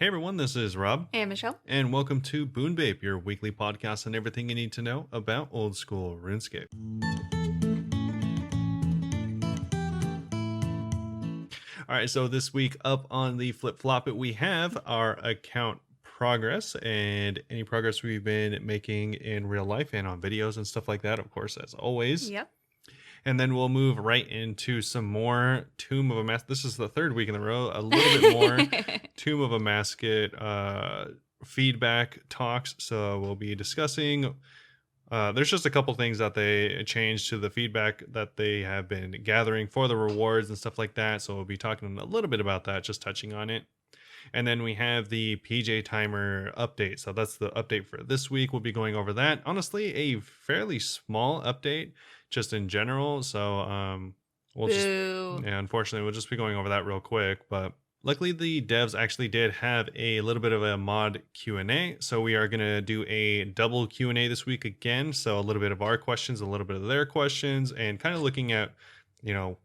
Hey everyone, this is Rob. Hey, Michelle. And welcome to Bunebape, your weekly podcast on everything you need to know about old school RuneScape. Alright, so this week up on the flip-flop it, we have our account progress and any progress we've been making in real life and on videos and stuff like that, of course, as always. Yep. And then we'll move right into some more Tomb of a Mask. This is the third week in a row. A little bit more Tomb of a Masket feedback talks. So we'll be discussing. There's just a couple things that they changed to the feedback that they have been gathering for the rewards and stuff like that. So we'll be talking a little bit about that, just touching on it. And then we have the PJ Timer update. So that's the update for this week. We'll be going over that. Honestly, a fairly small update just in general. So we'll unfortunately, we'll just be going over that real quick. But luckily, the devs actually did have a little bit of a mod Q&A. So we are going to do a double Q&A this week again. So a little bit of our questions, a little bit of their questions, and kind of looking at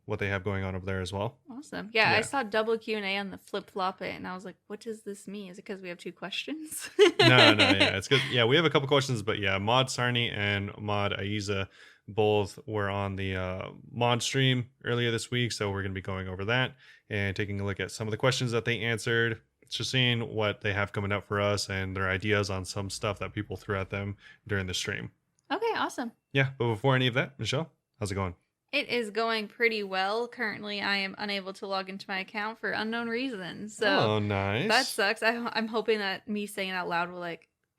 what they have going on over there as well. Awesome. Yeah, I saw double Q&A on the flip-flop it, and I was like, what does this mean? Is it because we have two questions? No, yeah, it's good. Yeah, we have a couple questions, but yeah, Mod Sarni and Mod Aiza both were on the mod stream earlier this week, so we're going to be going over that and taking a look at some of the questions that they answered, just seeing what they have coming up for us and their ideas on some stuff that people threw at them during the stream. Okay, awesome. Yeah, but before any of that, Michelle, how's it going? It is going pretty well. Currently, I am unable to log into my account for unknown reasons. So nice. That sucks. I'm hoping that me saying it out loud will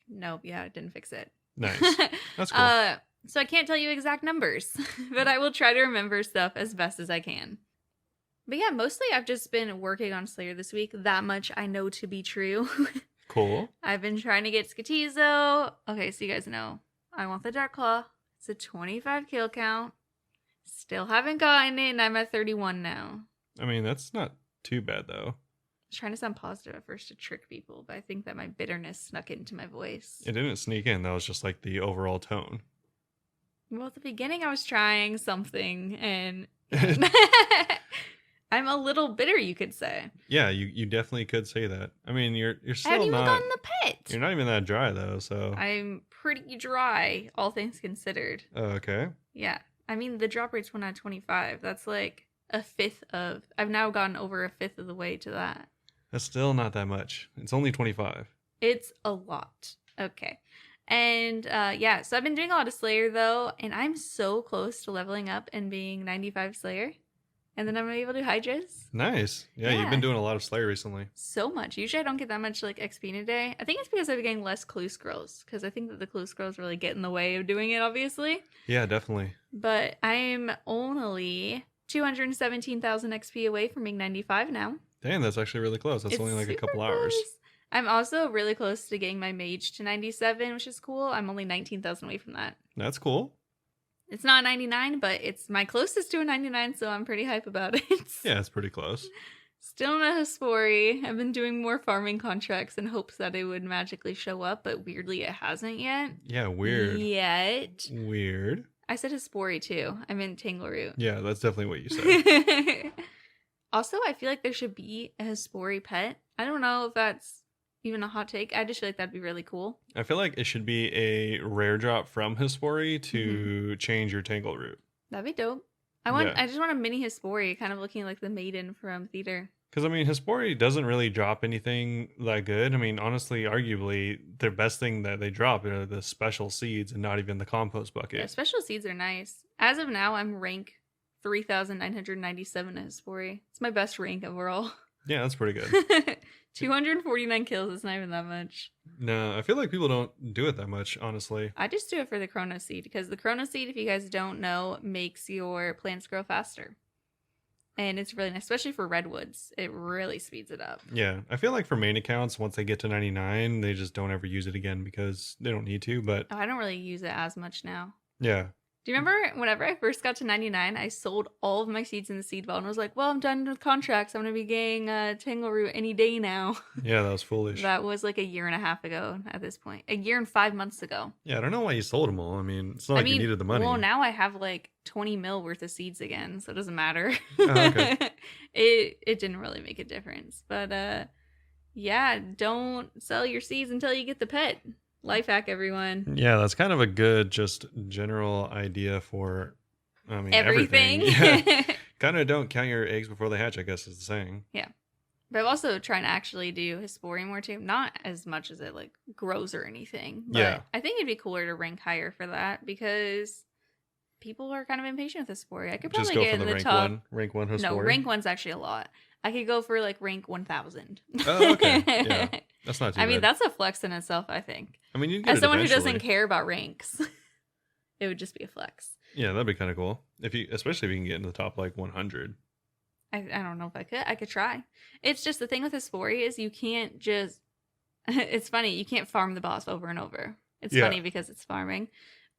nope, yeah, it didn't fix it. Nice. That's cool. So I can't tell you exact numbers, but I will try to remember stuff as best as I can. But yeah, mostly I've just been working on Slayer this week. That much I know to be true. Cool. I've been trying to get Skatizo. Okay, so you guys know, I want the Dark Claw. It's a 25 kill count. Still haven't gotten it, and I'm at 31 now. I mean, that's not too bad, though. I was trying to sound positive at first to trick people, but I think that my bitterness snuck into my voice. It didn't sneak in. That was just like the overall tone. Well, at the beginning, I was trying something, and I'm a little bitter, you could say. Yeah, you definitely could say that. I mean, you're still I haven't not... even gotten the pet. You're not even that dry, though, so... I'm pretty dry, all things considered. Oh, okay. Yeah. I mean, the drop rate's 1 out of 25. That's like a fifth of... I've now gotten over a fifth of the way to that. That's still not that much. It's only 25. It's a lot. Okay. And yeah, so I've been doing a lot of Slayer, though, and I'm so close to leveling up and being 95 Slayer. And then I'm able to do Hydras. Nice. Yeah, you've been doing a lot of Slayer recently. So much. Usually I don't get that much XP in a day. I think it's because I've been getting less clue scrolls, because I think that the clue scrolls really get in the way of doing it, obviously. Yeah, definitely. But I'm only 217,000 XP away from being 95 now. Damn, that's actually really close. That's only like a couple hours. I'm also really close to getting my mage to 97, which is cool. I'm only 19,000 away from that. That's cool. It's not 99, but it's my closest to a 99, so I'm pretty hype about it. Yeah, it's pretty close. Still not a Hespori. I've been doing more farming contracts in hopes that it would magically show up, but weirdly it hasn't yet. Yeah, weird. Weird. I said Hespori too. I meant Tangleroot. Yeah, that's definitely what you said. Also, I feel like there should be a Hespori pet. I don't know if that's even a hot take. I just feel like that'd be really cool. I feel like it should be a rare drop from Hespori to change your Tangleroot. That'd be dope. I just want a mini Hespori, kind of looking like the maiden from theater. Because, I mean, Hespori doesn't really drop anything that good. I mean, honestly, arguably, the best thing that they drop are the special seeds and not even the compost bucket. Yeah, special seeds are nice. As of now, I'm rank 3,997 at Hespori. It's my best rank overall. Yeah, that's pretty good. 249 kills is not even that much. No, I feel like people don't do it that much, honestly. I just do it for the Chrono Seed, because the Chrono Seed, if you guys don't know, makes your plants grow faster. And it's really nice, especially for redwoods. It really speeds it up. Yeah, I feel like for main accounts, once they get to 99, they just don't ever use it again because they don't need to, but... Oh, I don't really use it as much now. Yeah. Do you remember whenever I first got to 99, I sold all of my seeds in the seed vault and was like, well, I'm done with contracts. I'm going to be getting Tangleroot any day now. Yeah, that was foolish. That was like a year and a half ago at this point. A year and 5 months ago. Yeah, I don't know why you sold them all. I mean, it's not like you needed the money. Well, now I have like 20 mil worth of seeds again, so it doesn't matter. Oh, okay. It didn't really make a difference. But Yeah, don't sell your seeds until you get the pet. Life hack, everyone. Yeah, that's kind of a good, just general idea for, I mean, Everything. everything. Yeah. Kind of don't count your eggs before they hatch, I guess is the saying. Yeah. But I'm also trying to actually do Hesporium more too. Not as much as it like grows or anything. But Yeah. I think it'd be cooler to rank higher for that because people are kind of impatient with Hesperia. I could probably Just go get for in the the rank top. one. Rank one Hesporium. No, rank one's actually a lot. I could go for like rank 1000. Oh, okay. Yeah. That's not too bad. I mean, that's a flex in itself, I think. I mean, you get As it someone who eventually. doesn't care about ranks, it would just be a flex. Yeah, that'd be kind of cool. Especially if you can get into the top like 100. I don't know if I could. I could try. It's just the thing with Hesperia is you can't just. It's funny. You can't farm the boss over and over. It's funny because it's farming.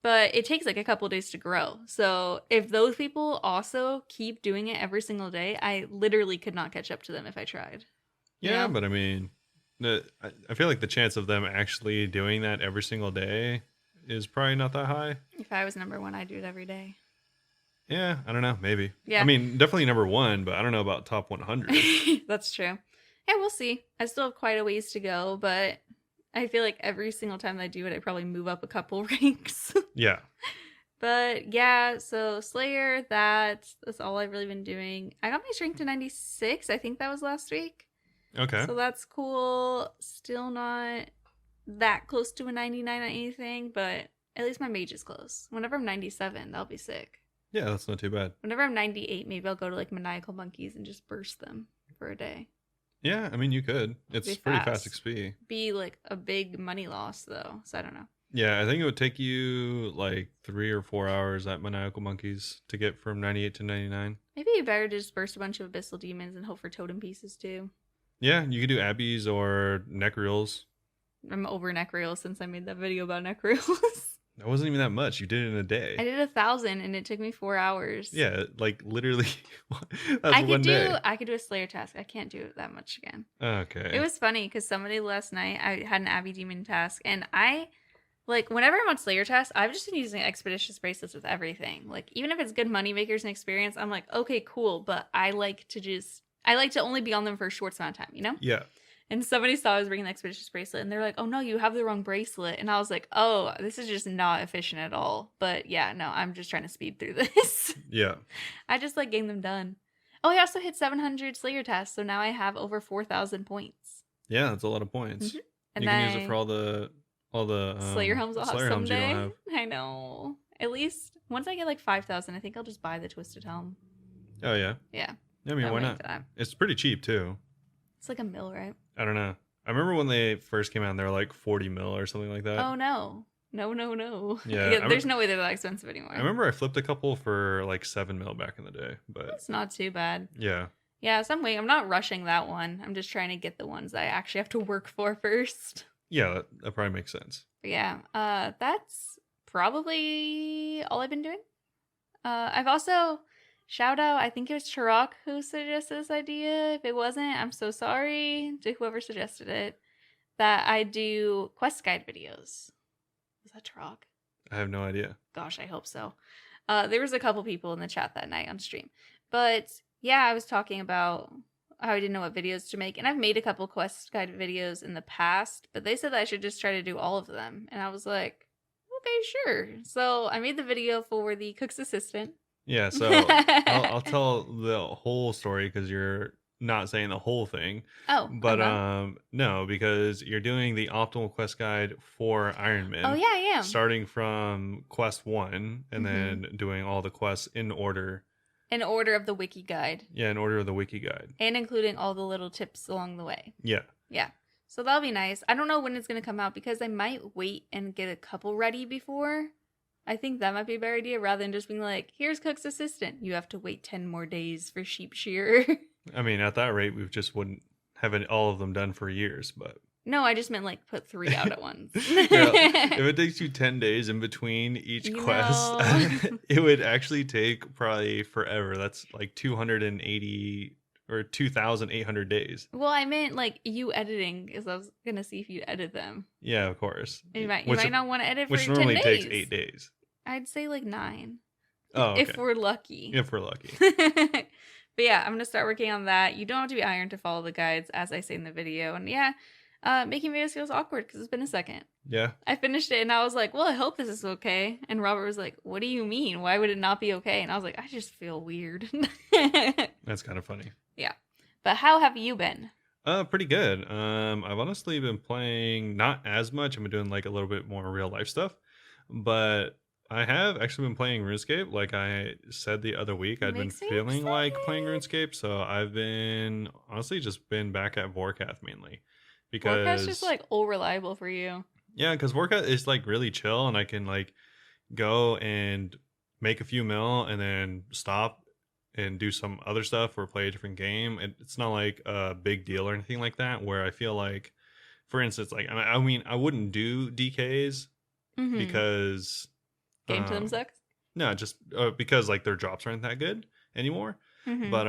But it takes like a couple days to grow. So if those people also keep doing it every single day, I literally could not catch up to them if I tried. Yeah, but I mean, I feel like the chance of them actually doing that every single day is probably not that high. If I was number one, I'd do it every day. Yeah, I don't know. Maybe. Yeah. I mean, definitely number one, but I don't know about top 100. That's true. Yeah, we'll see. I still have quite a ways to go, but I feel like every single time I do it, I probably move up a couple ranks. Yeah. But yeah, so Slayer, that's all I've really been doing. I got my strength to 96. I think that was last week. Okay. So that's cool. Still not that close to a 99 on anything, but at least my mage is close. Whenever I'm 97, that'll be sick. Yeah, that's not too bad. Whenever I'm 98, maybe I'll go to like maniacal monkeys and just burst them for a day. Yeah, I mean, you could. It's pretty fast XP. Be like a big money loss though, so I don't know. Yeah, I think it would take you like 3 or 4 hours at maniacal monkeys to get from 98 to 99. Maybe you better just burst a bunch of abyssal demons and hope for totem pieces too. Yeah, you could do abbeys or necreals. I'm over necreals since I made that video about necreals. That wasn't even that much. You did it in a day. I did 1,000 and it took me 4 hours. Yeah, like literally. That's one day. I could do a Slayer task. I can't do it that much again. Okay. It was funny because somebody last night, I had an Abbey Demon task, and I, like, whenever I'm on Slayer tasks, I've just been using Expeditious Bracelets with everything. Like, even if it's good money makers and experience, I'm like, okay, cool, but I like to only be on them for a short amount of time, you know? Yeah. And somebody saw I was bringing the Expeditious Bracelet, and they're like, oh no, you have the wrong bracelet. And I was like, oh, this is just not efficient at all. But yeah, no, I'm just trying to speed through this. Yeah. I just like getting them done. Oh, I also hit 700 Slayer tasks, so now I have over 4,000 points. Yeah, that's a lot of points. Mm-hmm. And you then can use it for all the Slayer helms I'll have Slayer helms you someday. don't have. I know. At least once I get like 5,000, I think I'll just buy the Twisted Helm. Oh yeah. Yeah. I mean, why not? It's pretty cheap too. It's like $1 mil, right? I don't know. I remember when they first came out, and they were like 40 mil or something like that. Oh no. No. Yeah, There's no way they're that expensive anymore. I remember I flipped a couple for like 7 mil back in the day, but It's not too bad. yeah. Yeah, so I'm not rushing that one. I'm just trying to get the ones I actually have to work for first. Yeah, that probably makes sense. But yeah, that's probably all I've been doing. I've also shout out, I think it was Chirac who suggested this idea. If it wasn't, I'm so sorry to whoever suggested it. That I do quest guide videos. Was that Chirac? I have no idea. Gosh, I hope so. There was a couple people in the chat that night on stream. But yeah, I was talking about how I didn't know what videos to make. And I've made a couple quest guide videos in the past, but they said that I should just try to do all of them. And I was like, okay, sure. So I made the video for the cook's assistant. Yeah, so I'll tell the whole story because you're not saying the whole thing. Oh, but no, because you're doing the optimal quest guide for Iron Man. Oh yeah, I am. Starting from quest 1 and then doing all the quests in order. In order of the wiki guide. Yeah, in order of the wiki guide. And including all the little tips along the way. Yeah. Yeah. So that'll be nice. I don't know when it's going to come out because I might wait and get a couple ready before. I think that might be a better idea rather than just being like, here's Cook's assistant. You have to wait 10 more days for sheep shearer. I mean, at that rate, we just wouldn't have all of them done for years, but... No, I just meant like put 3 out at once. Yeah, if it takes you 10 days in between each quest, it would actually take probably forever. That's like 280 or 2,800 days. Well, I meant like you editing because I was going to see if you'd edit them. Yeah, of course. You might not want to edit for 10 days. Which normally takes 8 days. I'd say like 9. Oh, okay. If we're lucky. If we're lucky. But yeah, I'm going to start working on that. You don't have to be iron to follow the guides, as I say in the video. And yeah, making videos feels awkward because it's been a second. Yeah. I finished it and I was like, well, I hope this is okay. And Robert was like, what do you mean? Why would it not be okay? And I was like, I just feel weird. That's kind of funny. Yeah. But how have you been? Pretty good. I've honestly been playing not as much. I've been doing like a little bit more real life stuff, but I have actually been playing RuneScape. Like I said the other week, I'd been Makes me feeling like excited. playing RuneScape, so I've been honestly just been back at Voracath mainly Forecast just because like all reliable for you. yeah, because Voracath is like really chill, and I can like go and make a few mil and then stop and do some other stuff or play a different game. It's not like a big deal or anything like that. Where I feel like, for instance, like I mean, I wouldn't do DKs Mm-hmm. because Game to them um sucks. no, just because like their drops aren't that good anymore. Mm-hmm. But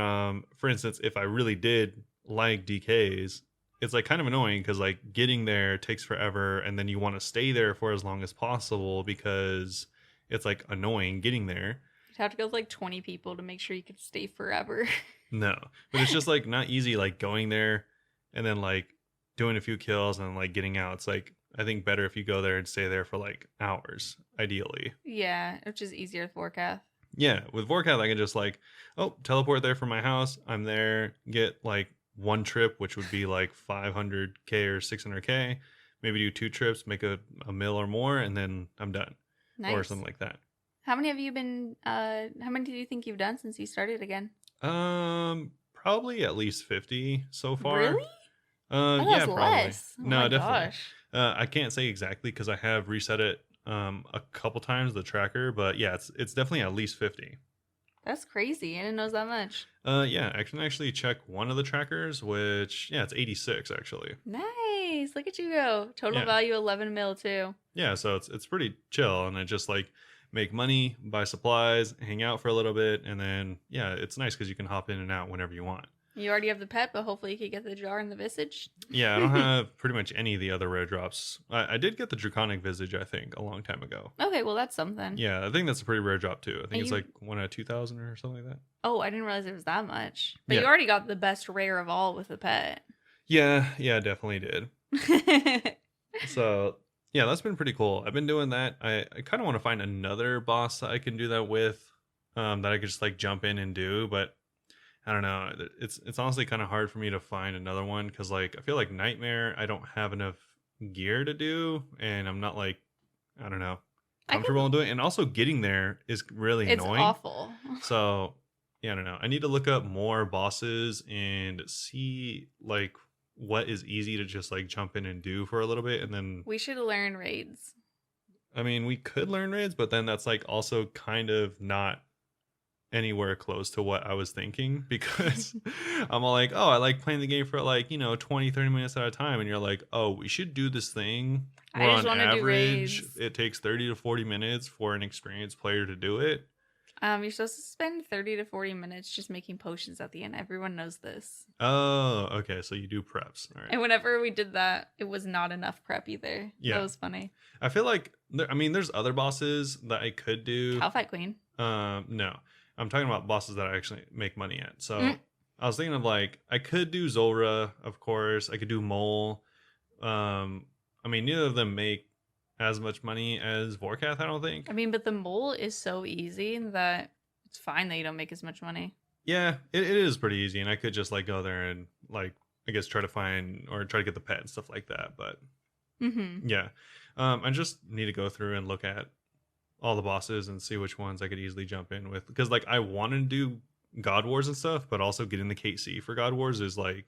for instance, if I really did like DKs, it's like kind of annoying because like getting there takes forever, and then you want to stay there for as long as possible because it's like annoying getting there. You'd have to go with like 20 people to make sure you could stay forever. No, but it's just like not easy like going there and then like doing a few kills and like getting out. It's like I think better if you go there and stay there for like hours, ideally. Yeah, which is easier with Forecast. Yeah, with Vorkath, I can just like, oh, teleport there from my house. I'm there, get like one trip, which would be like 500k or 600k. Maybe do two trips, make a mil or more, and then I'm done, or Nice. something like that. How many have you been, how many do you think you've done since you started again? Probably at least 50 so far. Really? Oh, Yeah, that's probably. less. Oh No, my definitely. gosh. I can't say exactly because I have reset it a couple times the tracker, but yeah, it's definitely at least 50. That's crazy. I didn't know it was that much. Yeah, I can actually check one of the trackers, which yeah, it's 86 actually. Nice. Look at you go. Total Yeah, value 11 mil too. yeah, so it's pretty chill, and I just like make money, buy supplies, hang out for a little bit, and then yeah, it's nice because you can hop in and out whenever you want. You already have the pet, but hopefully you could get the jar and the visage. Yeah, I don't have pretty much any of the other rare drops. I did get the Draconic Visage, I think, a long time ago. Okay, well that's something. Yeah, I think that's a pretty rare drop too. I think And it's you like one out of 2,000 or something like that. Oh, I didn't realize it was that much. But Yeah, you already got the best rare of all with the pet. yeah, definitely did. So yeah, that's been pretty cool. I've been doing that. I kind of want to find another boss that I can do that with, that I could just like jump in and do, but I don't know. It's honestly kind of hard for me to find another one because like I feel like Nightmare I don't have enough gear to do, and I'm not like I don't know I comfortable in can. doing it. And also getting there is really It's annoying. awful. So yeah, I don't know. I need to look up more bosses and see like what is easy to just like jump in and do for a little bit, and then We should learn raids. I mean we could learn raids, but then that's like also kind of not anywhere close to what I was thinking because I'm all like, oh, I like playing the game for like, 20, 30 minutes at a time. And you're like, oh, we should do this thing I where just on want to do average raids. it takes 30 to 40 minutes for an experienced player to do it. You're supposed to spend 30 to 40 minutes just making potions at the end. Everyone knows this. Oh, okay. So you do preps. All right. And whenever we did that, it was not enough prep either. That Yeah. was funny. I feel like, there's other bosses that I could do. Cow Fight Queen. No. I'm talking about bosses that I actually make money at. So Mm. I was thinking of like I could do Zora, of course. I could do Mole. Neither of them make as much money as Vorkath, I don't think. I mean, but the mole is so easy that it's fine that you don't make as much money. Yeah, it is pretty easy, and I could just like go there and like I guess try to find or try to get the pet and stuff like that. But Mm-hmm. yeah, I just need to go through and look at all the bosses and see which ones I could easily jump in with because like I want to do God Wars and stuff, but also getting the KC for God Wars is like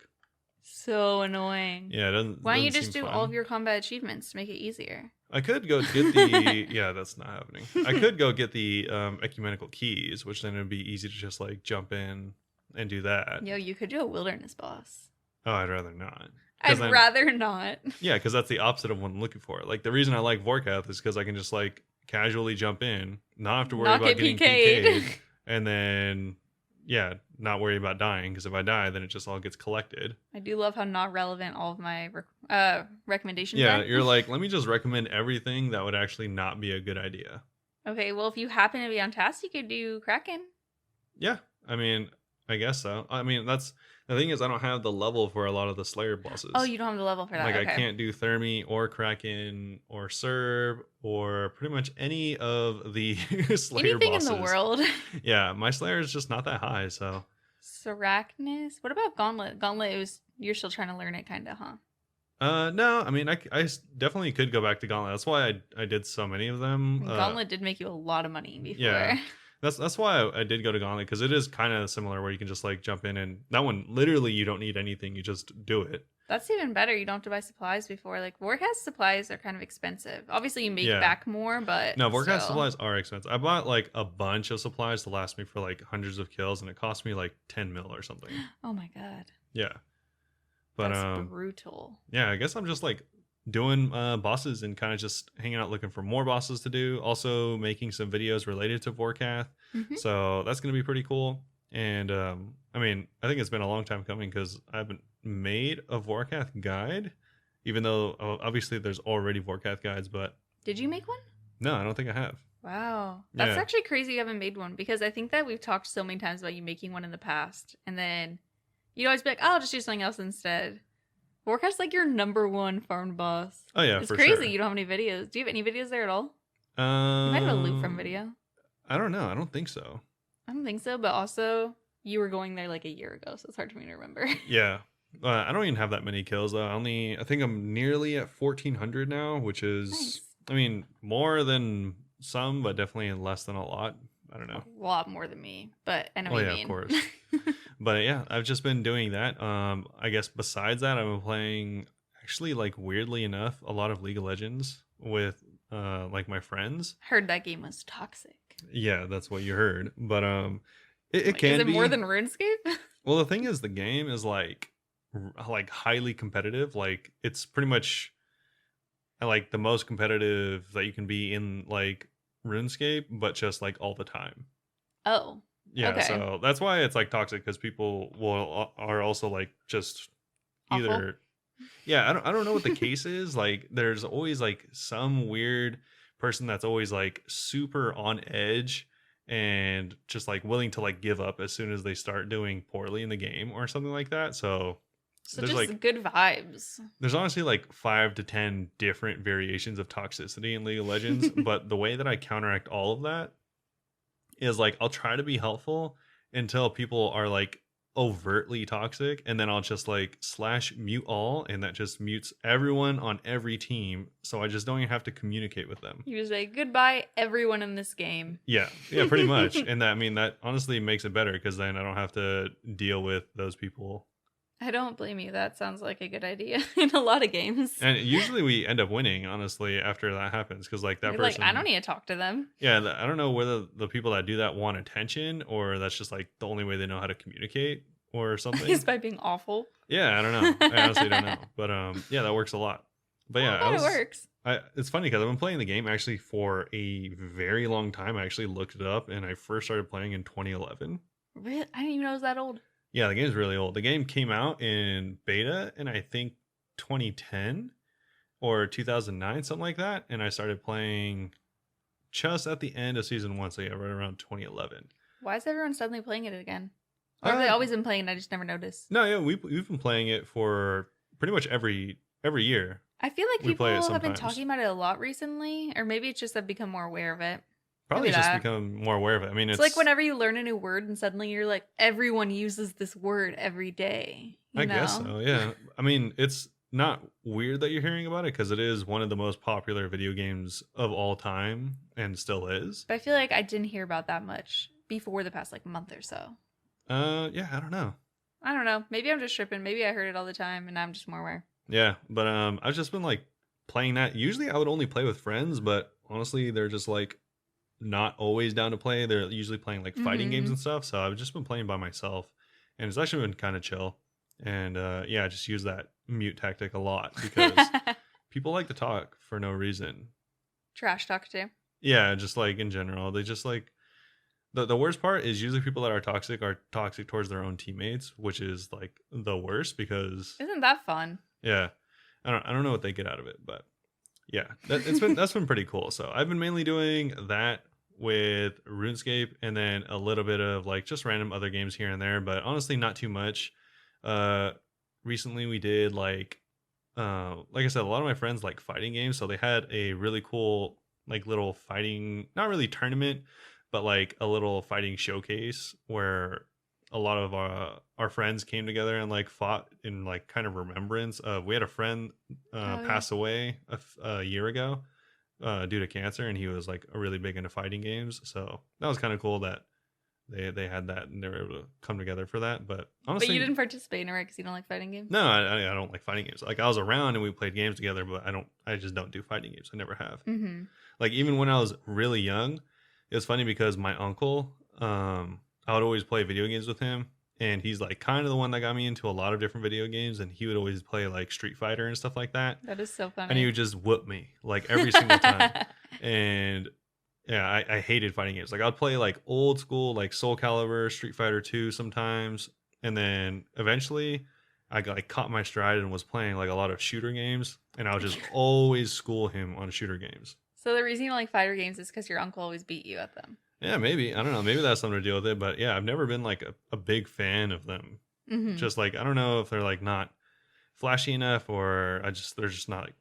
So annoying. yeah, it doesn't. Why don't you Doesn't just seem do fun. all of your combat achievements to make it easier? I could go get the yeah, that's not happening. I could go get the ecumenical keys, which then it'd be easy to just like jump in and do that. Yo, you could do a wilderness boss. Oh, I'd rather not. I'd Then, rather not. yeah, because that's the opposite of what I'm looking for. Like the reason I like Vorkath is because I can just like casually jump in, not have to worry Not about get getting PK'd. PK'd, and then yeah, not worry about dying because if I die, then it just all gets collected. I do love how not relevant all of my recommendations Yeah, are. you're like, let me just recommend everything that would actually not be a good idea. Okay, well, if you happen to be on task, you could do Kraken. Yeah, I I guess so. I mean, that's the thing is I don't have the level for a lot of the Slayer bosses. Oh, you don't have the level for that. Like Okay. I can't do Thermi or Kraken or Serb or pretty much any of the Slayer Anything bosses. in the world. Yeah, my Slayer is just not that high, so. Sarachnis. What about Gauntlet? Gauntlet was you're still trying to learn it, kind of, huh? No, I mean, definitely could go back to Gauntlet. That's why I did so many of them. Gauntlet did make you a lot of money before. Yeah, that's why I did go to Gauntlet, because it is kind of similar where you can just like jump in, and that one literally you don't need anything, you just do it. That's even better. You don't have to buy supplies before. Like Voracath supplies are kind of expensive. Obviously, you make back more, but no, Voracath supplies are expensive. I bought like a bunch of supplies to last me for like hundreds of kills, and it cost me like 10 mil or something. Oh my god. Yeah. But that's brutal. Yeah, I guess I'm just like doing bosses and kind of just hanging out looking for more bosses to do. Also making some videos related to Voracath. Mm-hmm. So that's going to be pretty cool. And I mean, I think it's been a long time coming because I haven't made a Voracath guide, even though obviously there's already Voracath guides. But did you make one? No, I don't think I have. Wow, that's actually crazy. You haven't made one, because I think that we've talked so many times about you making one in the past, and then you'd always be like, "Oh, I'll just do something else instead." Voracath's like your #1 farmed boss. Oh yeah, it's for crazy. Sure. You don't have any videos. Do you have any videos there at all? You might have a loot from video. I don't know. I don't think so. I don't think so. But also, you were going there like a year ago, so it's hard for me to remember. Yeah. I don't even have that many kills though. I think I'm nearly at 1,400 now, which is, nice. I mean, more than some, but definitely less than a lot. I don't know. A lot more than me, but I know what you mean. Of course. But yeah, I've just been doing that. I guess besides that, I've been playing, actually, like weirdly enough, a lot of League of Legends with like my friends. Heard that game was toxic. Yeah, that's what you heard. But it can be. Is it more than RuneScape? Well, the thing is, the game is like highly competitive. Like it's pretty much like the most competitive that you can be in like RuneScape, but just like all the time. Oh. Yeah, okay. So that's why it's like toxic, because people are also like just either awful. Yeah, I don't know what the case is. Like there's always like some weird person that's always like super on edge and just like willing to like give up as soon as they start doing poorly in the game or something like that. So there's just like good vibes. There's honestly like 5 to 10 different variations of toxicity in League of Legends, but the way that I counteract all of that is like I'll try to be helpful until people are like overtly toxic, and then I'll just like /mute all, and that just mutes everyone on every team, so I just don't even have to communicate with them. You say goodbye everyone in this game. Yeah, pretty much. And that, I mean, that honestly makes it better, because then I don't have to deal with those people. I don't blame you. That sounds like a good idea in a lot of games. And usually we end up winning, honestly, after that happens, because like that person, like, I don't need to talk to them. Yeah, I don't know whether the people that do that want attention, or that's just like the only way they know how to communicate or something. Is by being awful. Yeah, I don't know. I honestly don't know. But yeah, that works a lot. But yeah, it works. It's funny because I've been playing the game actually for a very long time. I actually looked it up, and I first started playing in 2011. Really? I didn't even know it was that old. Yeah, the game's really old. The game came out in beta in I think 2010 or 2009, something like that. And I started playing just at the end of season 1, so yeah, right around 2011. Why is everyone suddenly playing it again? Or have they always been playing it? I just never noticed. No, yeah, we've been playing it for pretty much every year. I feel like people have been talking about it a lot recently, or maybe it's just I've become more aware of it. Probably just become more aware of it. I mean, it's like whenever you learn a new word and suddenly you're like, everyone uses this word every day. I guess so, yeah. I mean, it's not weird that you're hearing about it, because it is one of the most popular video games of all time and still is. But I feel like I didn't hear about that much before the past like month or so. Yeah, I don't know. I don't know. Maybe I'm just tripping. Maybe I heard it all the time and I'm just more aware. Yeah, but I've just been like playing that. Usually I would only play with friends, but honestly, they're just like not always down to play. They're usually playing like fighting games and stuff. So I've just been playing by myself, and it's actually been kind of chill. And yeah, I just use that mute tactic a lot, because people like to talk for no reason. Trash talk too. Yeah, just like in general, they just like the worst part is usually people that are toxic towards their own teammates, which is like the worst, because isn't that fun? Yeah, I don't know what they get out of it, but yeah, that's been pretty cool. So I've been mainly doing that with RuneScape, and then a little bit of like just random other games here and there, but honestly not too much. Recently we did like I said, a lot of my friends like fighting games, so they had a really cool like little fighting, not really tournament, but like a little fighting showcase where a lot of our friends came together and like fought in like kind of remembrance of, we had a friend pass away a year ago due to cancer, and he was like a really big into fighting games, so that was kind of cool that they had that and they were able to come together for that. But honestly, but you didn't participate in it, right? Because you don't like fighting games. No, I don't like fighting games. Like I was around and we played games together, but I just don't do fighting games. I never have. Mm-hmm. Like even when I was really young, it was funny because my uncle, I would always play video games with him, and he's like kind of the one that got me into a lot of different video games, and he would always play like Street Fighter and stuff like that. That is so funny. And he would just whoop me like every single time. And yeah, I hated fighting games. Like I'd play like old school like Soul Calibur, Street Fighter 2 sometimes, and then eventually I got like caught my stride and was playing like a lot of shooter games, and I would just always school him on shooter games. So the reason you don't like fighter games is because your uncle always beat you at them. Yeah, maybe. I don't know. Maybe that's something to deal with it. But yeah, I've never been like a big fan of them. Mm-hmm. Just like, I don't know if they're like not flashy enough, or they're just not like,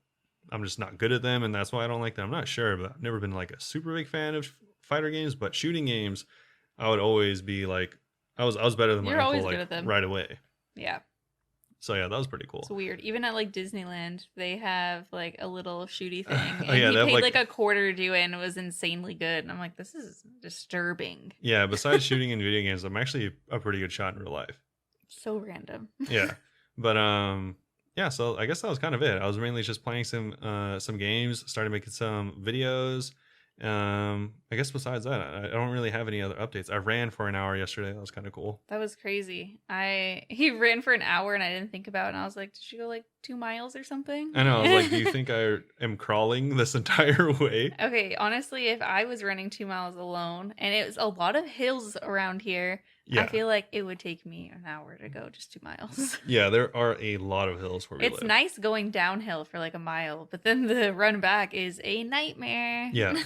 I'm just not good at them, and that's why I don't like them. I'm not sure, but I've never been like a super big fan of fighter games. But shooting games, I would always be like, I was better than my You're uncle always like good at them. right away. Yeah. So yeah, that was pretty cool. It's weird. Even at like Disneyland, they have like a little shooty thing. And Oh, yeah, he they have, paid like like a quarter to do it, and it was insanely good. And I'm like, this is disturbing. Yeah, besides shooting in video games, I'm actually a pretty good shot in real life. So random. Yeah. But yeah, so I guess that was kind of it. I was mainly just playing some games, started making some videos. I guess besides that, I don't really have any other updates. I ran for an hour yesterday. That was kind of cool. That was crazy. He ran for an hour and I didn't think about it. And I was like, did you go like 2 miles or something? I know. I was like, do you think I am crawling this entire way? Okay, honestly, if I was running 2 miles alone, and it was a lot of hills around here, Yeah. I feel like it would take me an hour to go just 2 miles. Yeah, there are a lot of hills where we live. It's nice going downhill for like a mile, but then the run back is a nightmare. Yeah.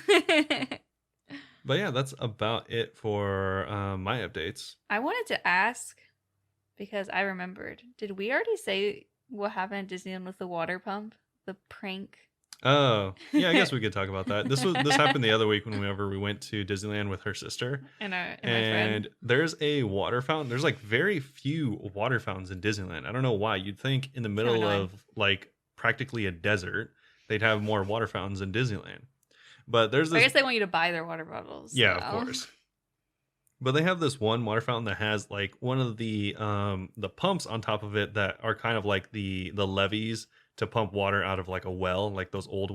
But yeah, that's about it for my updates. I wanted to ask, because I remembered, did we already say what happened at Disneyland with the water pump? The prank? Oh, yeah, I guess we could talk about that. This happened the other week whenever we went to Disneyland with her sister. And my friend. There's a water fountain. There's like very few water fountains in Disneyland. I don't know why. You'd think in the middle of like practically a desert, they'd have more water fountains in Disneyland. But there's this, I guess they want you to buy their water bottles. yeah, so. of course. But they have this one water fountain that has like one of the pumps on top of it that are kind of like the levees to pump water out of like a well, like those old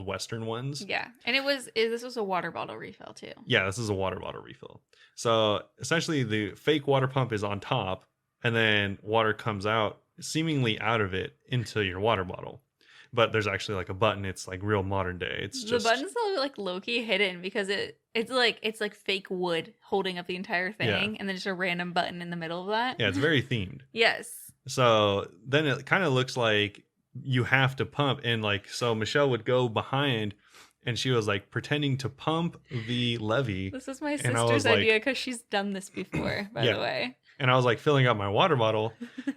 Western ones. Yeah. And this was a water bottle refill too. Yeah, this is a water bottle refill. So essentially the fake water pump is on top, and then water comes out seemingly out of it into your water bottle. But there's actually like a button. It's like real modern day. It's just the button's like low-key hidden because it's like fake wood holding up the entire thing, Yeah. and then just a random button in the middle of that. Yeah, it's very themed. Yes. So then it kind of looks like you have to pump, and like so Michelle would go behind and she was like pretending to pump the levee. This was my And I was sister's like- idea because she's done this before, by Yeah. the way. And I was like filling up my water bottle,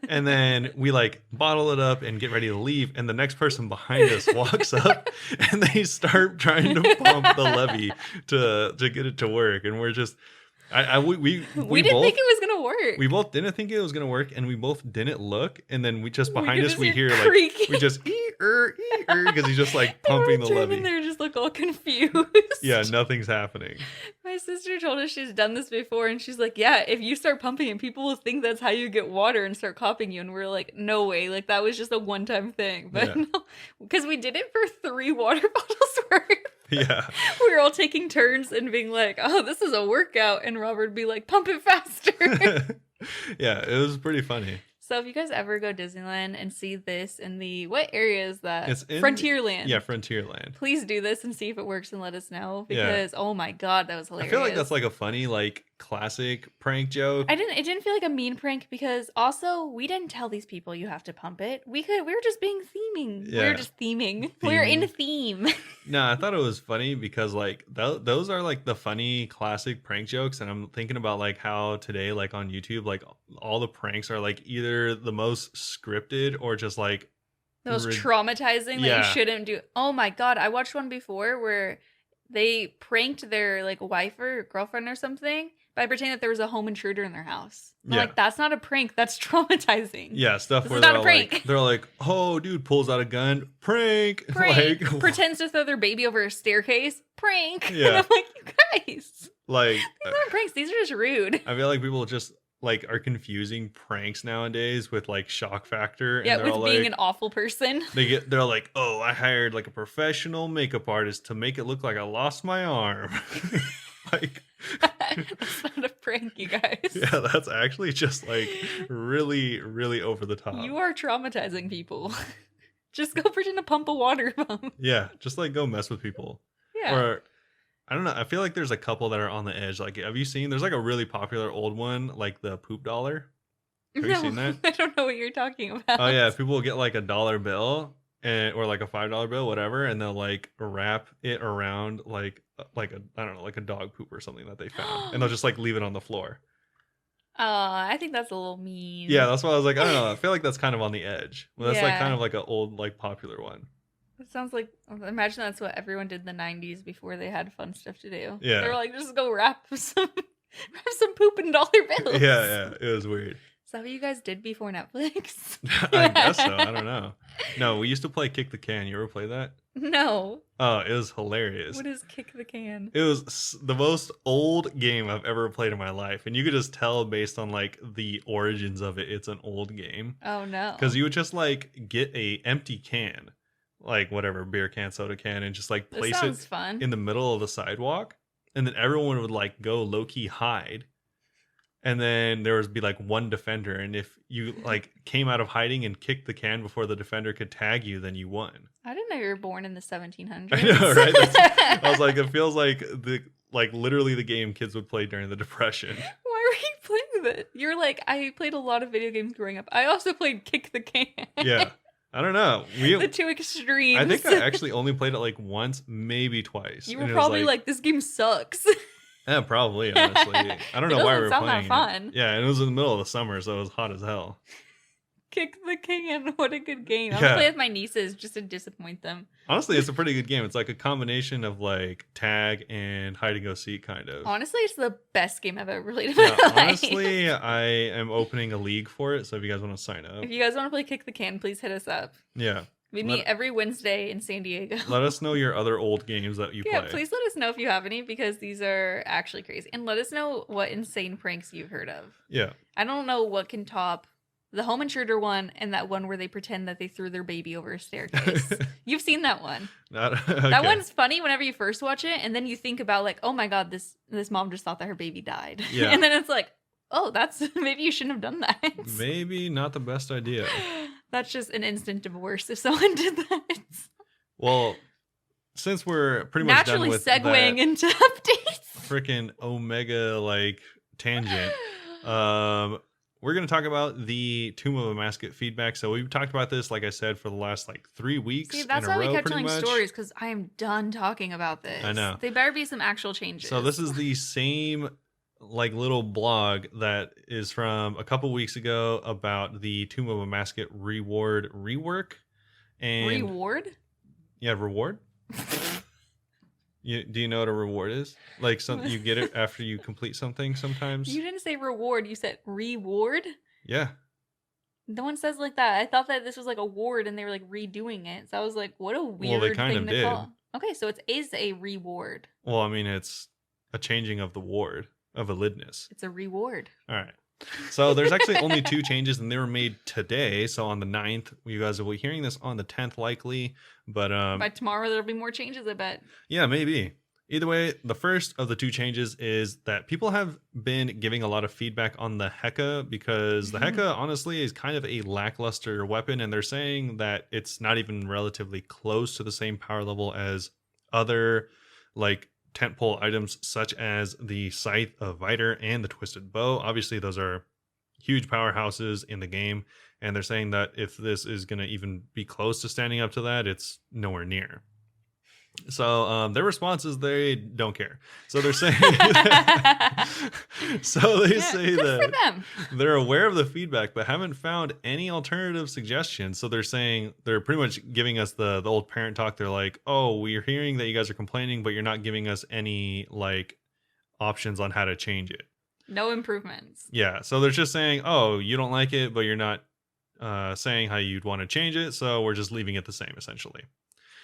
and then we like bottle it up and get ready to leave, and the next person behind us walks up and they start trying to pump the levee to get it to work, and we're just we didn't both think it was gonna work. we both didn't think it was gonna work, and we both didn't look, and then we just behind us could we just hear hear like creaking. we just because he's just like And we're pumping the turning levee. there just look all confused. Yeah, nothing's happening. My sister told us she's done this before, and she's like, yeah, if you start pumping it, people will think that's how you get water and start copying you. And we're like, no way. Like, that was just a one-time thing. But Yeah. no, because we did it for 3 water bottles worth. Yeah. We were all taking turns and being like, oh, this is a workout. And Robert would be like, pump it faster. Yeah, it was pretty funny. So if you guys ever go Disneyland and see this in what area is that? It's in Frontierland. Yeah, Frontierland. Please do this and see if it works and let us know, Yeah. because oh my god, that was hilarious. I feel like that's like a funny like classic prank joke. It didn't feel like a mean prank because also we didn't tell these people you have to pump it. We were just being theming. Yeah. We were just theming. We're in theme. No, I thought it was funny because like those are like the funny classic prank jokes, and I'm thinking about like how today like on YouTube like all the pranks are like either the most scripted or just like the most traumatizing that you shouldn't do. Oh my god, I watched one before where they pranked their like wife or girlfriend or something by pretending that there was a home intruder in their house. I'm like, that's not a prank. That's traumatizing. Yeah, stuff this where is not a prank. Like, they're like, oh, dude pulls out a gun, prank. Like, pretends to throw their baby over a staircase, prank. Yeah. And I'm like, you guys, like these aren't pranks. These are just rude. I feel like people just like are confusing pranks nowadays with like shock factor. Yeah, and with being like, an awful person. They're like, oh, I hired like a professional makeup artist to make it look like I lost my arm. Like, that's not a prank, you guys. Yeah, that's actually just like really, really over the top. You are traumatizing people. Just go pretend to pump a water pump. Yeah, just like go mess with people. Yeah. Or I don't know. I feel like there's a couple that are on the edge. Like, have you seen? There's like a really popular old one, like the poop dollar. Have you seen that? I don't know what you're talking about. Oh yeah, people will get like a dollar bill or like a $5 bill, whatever, and they'll like wrap it around like a I don't know, like a dog poop or something that they found, and they'll just like leave it on the floor. I think that's a little mean. Yeah, that's why I was like, I don't know. I feel like that's kind of on the edge. Well, that's like kind of like an old like popular one. It sounds like, imagine that's what everyone did in the 90s before they had fun stuff to do. Yeah. They were like, just go wrap some poop in dollar bills. Yeah, it was weird. Is that what you guys did before Netflix? I guess so. I don't know. No, we used to play Kick the Can. You ever play that? No. Oh, it was hilarious. What is Kick the Can? It was the most old game I've ever played in my life. And you could just tell based on like the origins of it, it's an old game. Oh, no. Because you would just like get a empty can, like whatever, beer can, soda can, and just like place it fun. in the middle of the sidewalk. And then everyone would like go low-key hide. And then there would be like one defender, and if you like came out of hiding and kicked the can before the defender could tag you, then you won. I didn't know you were born in the 1700s. I know, right? I was like, it feels like literally the game kids would play during the Depression. Why were you playing that? You're like, I played a lot of video games growing up. I also played Kick the Can. Yeah, I don't know. The two extremes. I think I actually only played it like once, maybe twice. You were probably like, this game sucks. Yeah, probably, honestly. I don't know why we were playing fun. it. Yeah, and it was in the middle of the summer, so it was hot as hell. Kick the Can. What a good game. I'm going to play with my nieces just to disappoint them. Honestly, it's a pretty good game. It's like a combination of like tag and hide and go seek kind of. Honestly, it's the best game I've ever played in my life. Honestly, I am opening a league for it, so if you guys want to sign up. If you guys want to play Kick the Can, please hit us up. Yeah. We meet every Wednesday in San Diego. Let us know your other old games that you play. Yeah, please let us know if you have any, because these are actually crazy. And let us know what insane pranks you've heard of. Yeah. I don't know what can top the home intruder one and that one where they pretend that they threw their baby over a staircase. You've seen that one. Okay. That one's funny whenever you first watch it, and then you think about like, oh my god, this mom just thought that her baby died. Yeah. And then it's like, oh, that's maybe you shouldn't have done that. Maybe not the best idea. That's just an instant divorce if someone did that. Well, since we're pretty much naturally done with segueing into updates, freaking Omega like tangent, we're gonna talk about the Tomb of a Mascot feedback. So we've talked about this, like I said, for the last like 3 weeks. See, that's in a why row, we kept pretty telling much. stories, because I am done talking about this. I know. They better be some actual changes. So this is the same like little blog that is from a couple weeks ago about the Tomb of a Mascot reward rework. And reward? Yeah, reward. Do you know what a reward is? Like you get it after you complete something sometimes. You didn't say reward, you said reward? Yeah. No one says like that. I thought that this was like a ward and they were like redoing it. So I was like, what a weird they kind thing of to did. call. Okay, so it is a reward. Well, I mean, it's a changing of the ward of validness. It's a reward. All right. So there's actually only 2 changes, and they were made today. So on the 9th, you guys will be hearing this on the 10th likely. But by tomorrow, there'll be more changes, I bet. Yeah, maybe. Either way, the first of the 2 changes is that people have been giving a lot of feedback on the Heka, because the Heka honestly is kind of a lackluster weapon, and they're saying that it's not even relatively close to the same power level as other like tentpole items such as the Scythe of Viter and the Twisted Bow. Obviously, those are huge powerhouses in the game, and they're saying that if this is going to even be close to standing up to that, it's nowhere near. So their response is they don't care. So they're saying so they say that they're aware of the feedback but haven't found any alternative suggestions. So they're saying they're pretty much giving us the old parent talk. They're like, oh, we're hearing that you guys are complaining, but you're not giving us any like options on how to change it. No improvements. Yeah. So they're just saying, oh, you don't like it, but you're not saying how you'd want to change it. So we're just leaving it the same essentially.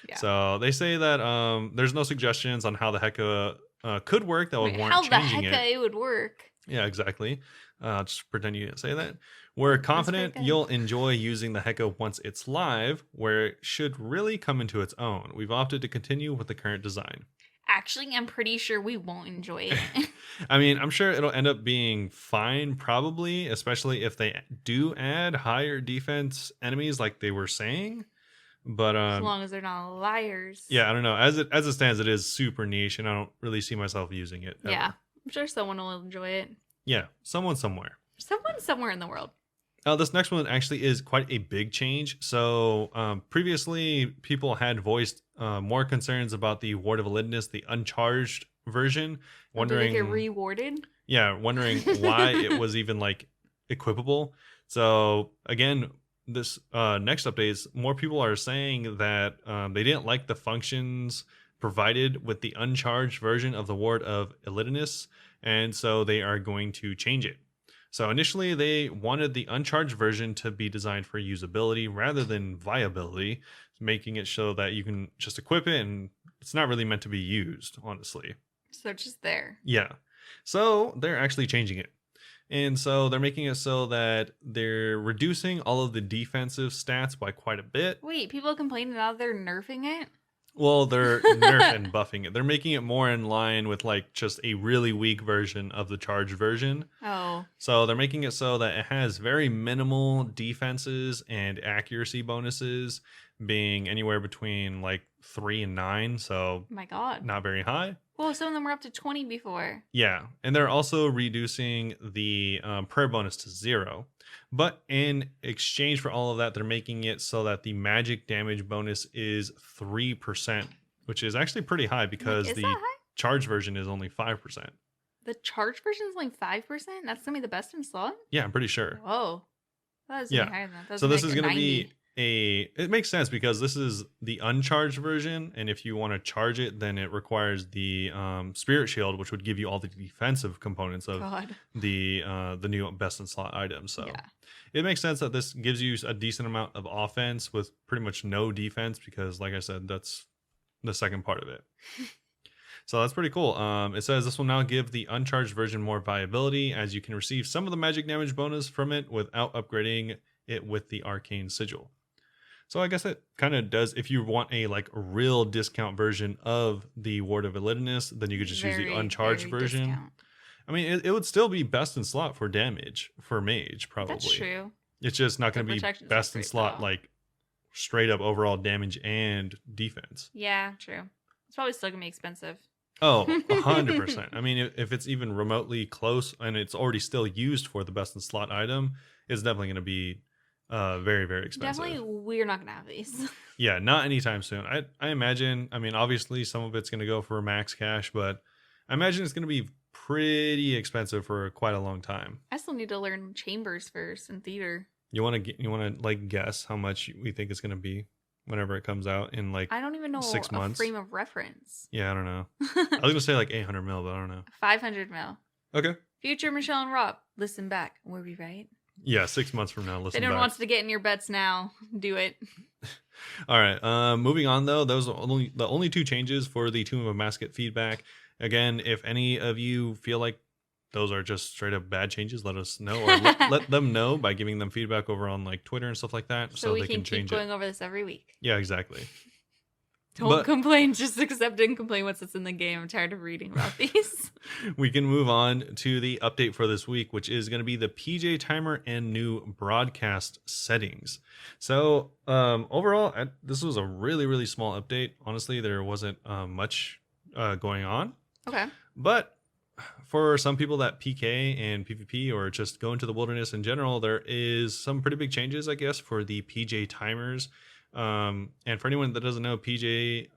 Yeah. So they say that there's no suggestions on how the Heka could work that would warrant changing it. How the Heka it would work. Yeah, exactly. Just pretend you didn't say that. We're confident you'll enjoy using the Heka once it's live, where it should really come into its own. We've opted to continue with the current design. Actually, I'm pretty sure we won't enjoy it. I mean, I'm sure it'll end up being fine, probably, especially if they do add higher defense enemies like they were saying. But as long as they're not liars. Yeah, I don't know. As it stands, it is super niche, and I don't really see myself using it. Ever. Yeah, I'm sure someone will enjoy it. Yeah, someone somewhere. Someone somewhere in the world. This next one actually is quite a big change. So previously, people had voiced more concerns about the Ward of Elidinus, the uncharged version, wondering did they get rewarded? Yeah, wondering why it was even like equipable. So again, this next update is more people are saying that they didn't like the functions provided with the uncharged version of the Ward of Elidinus, and so they are going to change it. So initially they wanted the uncharged version to be designed for usability rather than viability, making it so that you can just equip it and it's not really meant to be used, honestly. So just there. Yeah. So they're actually changing it. And so they're making it so that they're reducing all of the defensive stats by quite a bit. Wait, people complaining now they're nerfing it? Well, they're nerf and buffing it. They're making it more in line with like just a really weak version of the charged version. Oh. So they're making it so that it has very minimal defenses and accuracy bonuses, being anywhere between like 3 and 9. So oh my God, not very high. Well, some of them were up to 20 before. Yeah, and they're also reducing the prayer bonus to 0. But in exchange for all of that, they're making it so that the magic damage bonus is 3%, which is actually pretty high because the charged version is only 5%. The charged version is only 5%? That's going to be the best in slot? Yeah, I'm pretty sure. Whoa. That is higher than that. So this is going to be it makes sense because this is the uncharged version, and if you want to charge it, then it requires the spirit shield, which would give you all the defensive components of the new best in slot items. So it makes sense that this gives you a decent amount of offense with pretty much no defense because, like I said, that's the second part of it. So that's pretty cool. It says this will now give the uncharged version more viability, as you can receive some of the magic damage bonus from it without upgrading it with the arcane sigil. So I guess it kind of does. If you want a like real discount version of the Ward of Elidinus, then you could just use the uncharged version. Discount. I mean, it would still be best in slot for damage for mage, probably. That's true. It's just not going to be best in slot like straight up overall damage and defense. Yeah, true. It's probably still going to be expensive. Oh, 100%. I mean, if it's even remotely close and it's already still used for the best in slot item, it's definitely going to be very, very expensive. Definitely, we're not going to have these. Yeah, not anytime soon. I imagine, I mean, obviously some of it's going to go for max cash, but I imagine it's going to be pretty expensive for quite a long time. I still need to learn chambers first in theater. You want to like guess how much we think it's going to be whenever it comes out in like I don't even know 6 months. A frame of reference. Yeah, I don't know. I was going to say like 800 mil, but I don't know. 500 mil. Okay. Future Michelle and Rob, listen back. Were we right? Yeah, 6 months from now, listen back. Anyone wants to get in your bets now, do it. All right. Moving on, though, those are the only 2 changes for the Tomb of Masket feedback. Again, if any of you feel like those are just straight up bad changes, let us know, or let them know by giving them feedback over on like Twitter and stuff like that, so they can change it. We can keep going over this every week. Yeah, exactly. Don't complain, just accept and complain once it's in the game. I'm tired of reading about these. We can move on to the update for this week, which is going to be the PJ timer and new broadcast settings. So overall, this was a really, really small update. Honestly, there wasn't much going on. Okay. But for some people that PK and PvP or just go into the wilderness in general, there is some pretty big changes, I guess, for the PJ timers. And for anyone that doesn't know, PJing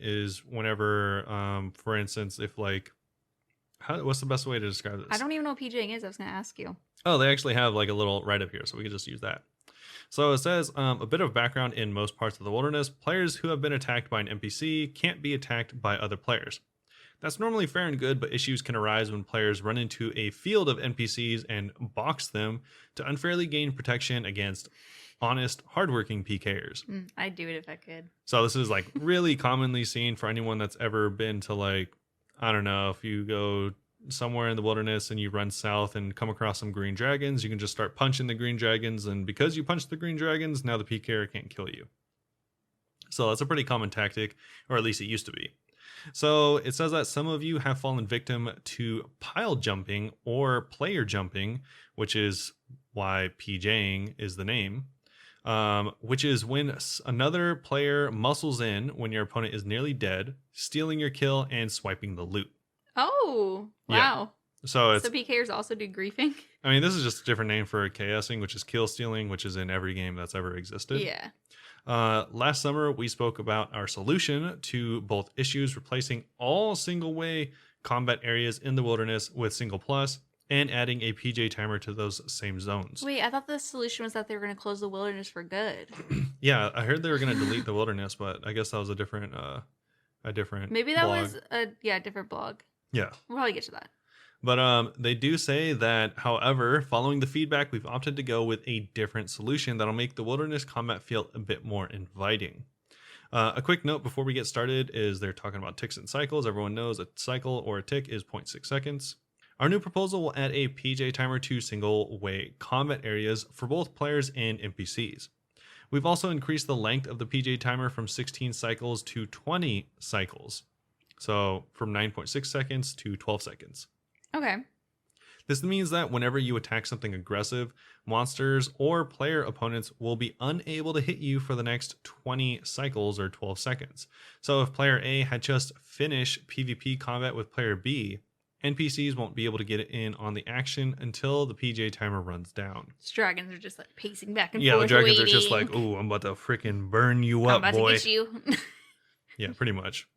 is whenever, for instance, if like, what's the best way to describe this? I don't even know what PJing is. I was going to ask you. Oh, they actually have like a little write up here, so we can just use that. So it says a bit of background in most parts of the wilderness. Players who have been attacked by an NPC can't be attacked by other players. That's normally fair and good, but issues can arise when players run into a field of NPCs and box them to unfairly gain protection against honest, hardworking PKers. I'd do it if I could. So this is like really commonly seen for anyone that's ever been to like, I don't know, if you go somewhere in the wilderness and you run south and come across some green dragons, you can just start punching the green dragons, and because you punch the green dragons, now the PKer can't kill you. So that's a pretty common tactic, or at least it used to be. So it says that some of you have fallen victim to pile jumping or player jumping, which is why PJing is the name, which is when another player muscles in when your opponent is nearly dead, stealing your kill and swiping the loot. Oh, wow. Yeah. So PKers also do griefing? I mean, this is just a different name for chaosing, which is kill stealing, which is in every game that's ever existed. Yeah. Last summer, we spoke about our solution to both issues, replacing all single-way combat areas in the wilderness with single plus, and adding a PJ timer to those same zones. Wait, I thought the solution was that they were going to close the wilderness for good. Yeah, I heard they were going to delete the wilderness, but I guess that was a different Maybe that blog. was a different blog. Yeah. We'll probably get to that. But they do say that, however, following the feedback, we've opted to go with a different solution that'll make the wilderness combat feel a bit more inviting. A quick note before we get started is they're talking about ticks and cycles. Everyone knows a cycle or a tick is 0.6 seconds. Our new proposal will add a PJ timer to single-way combat areas for both players and NPCs. We've also increased the length of the PJ timer from 16 cycles to 20 cycles. So from 9.6 seconds to 12 seconds. Okay. This means that whenever you attack something aggressive, monsters or player opponents will be unable to hit you for the next 20 cycles or 12 seconds. So if player A had just finished PvP combat with player B, NPCs won't be able to get in on the action until the PJ timer runs down. These dragons are just like pacing back and forth. Yeah, the dragons waiting. are just like, "Ooh, I'm about to freaking burn you up, I'm about boy." to get you. Yeah, pretty much.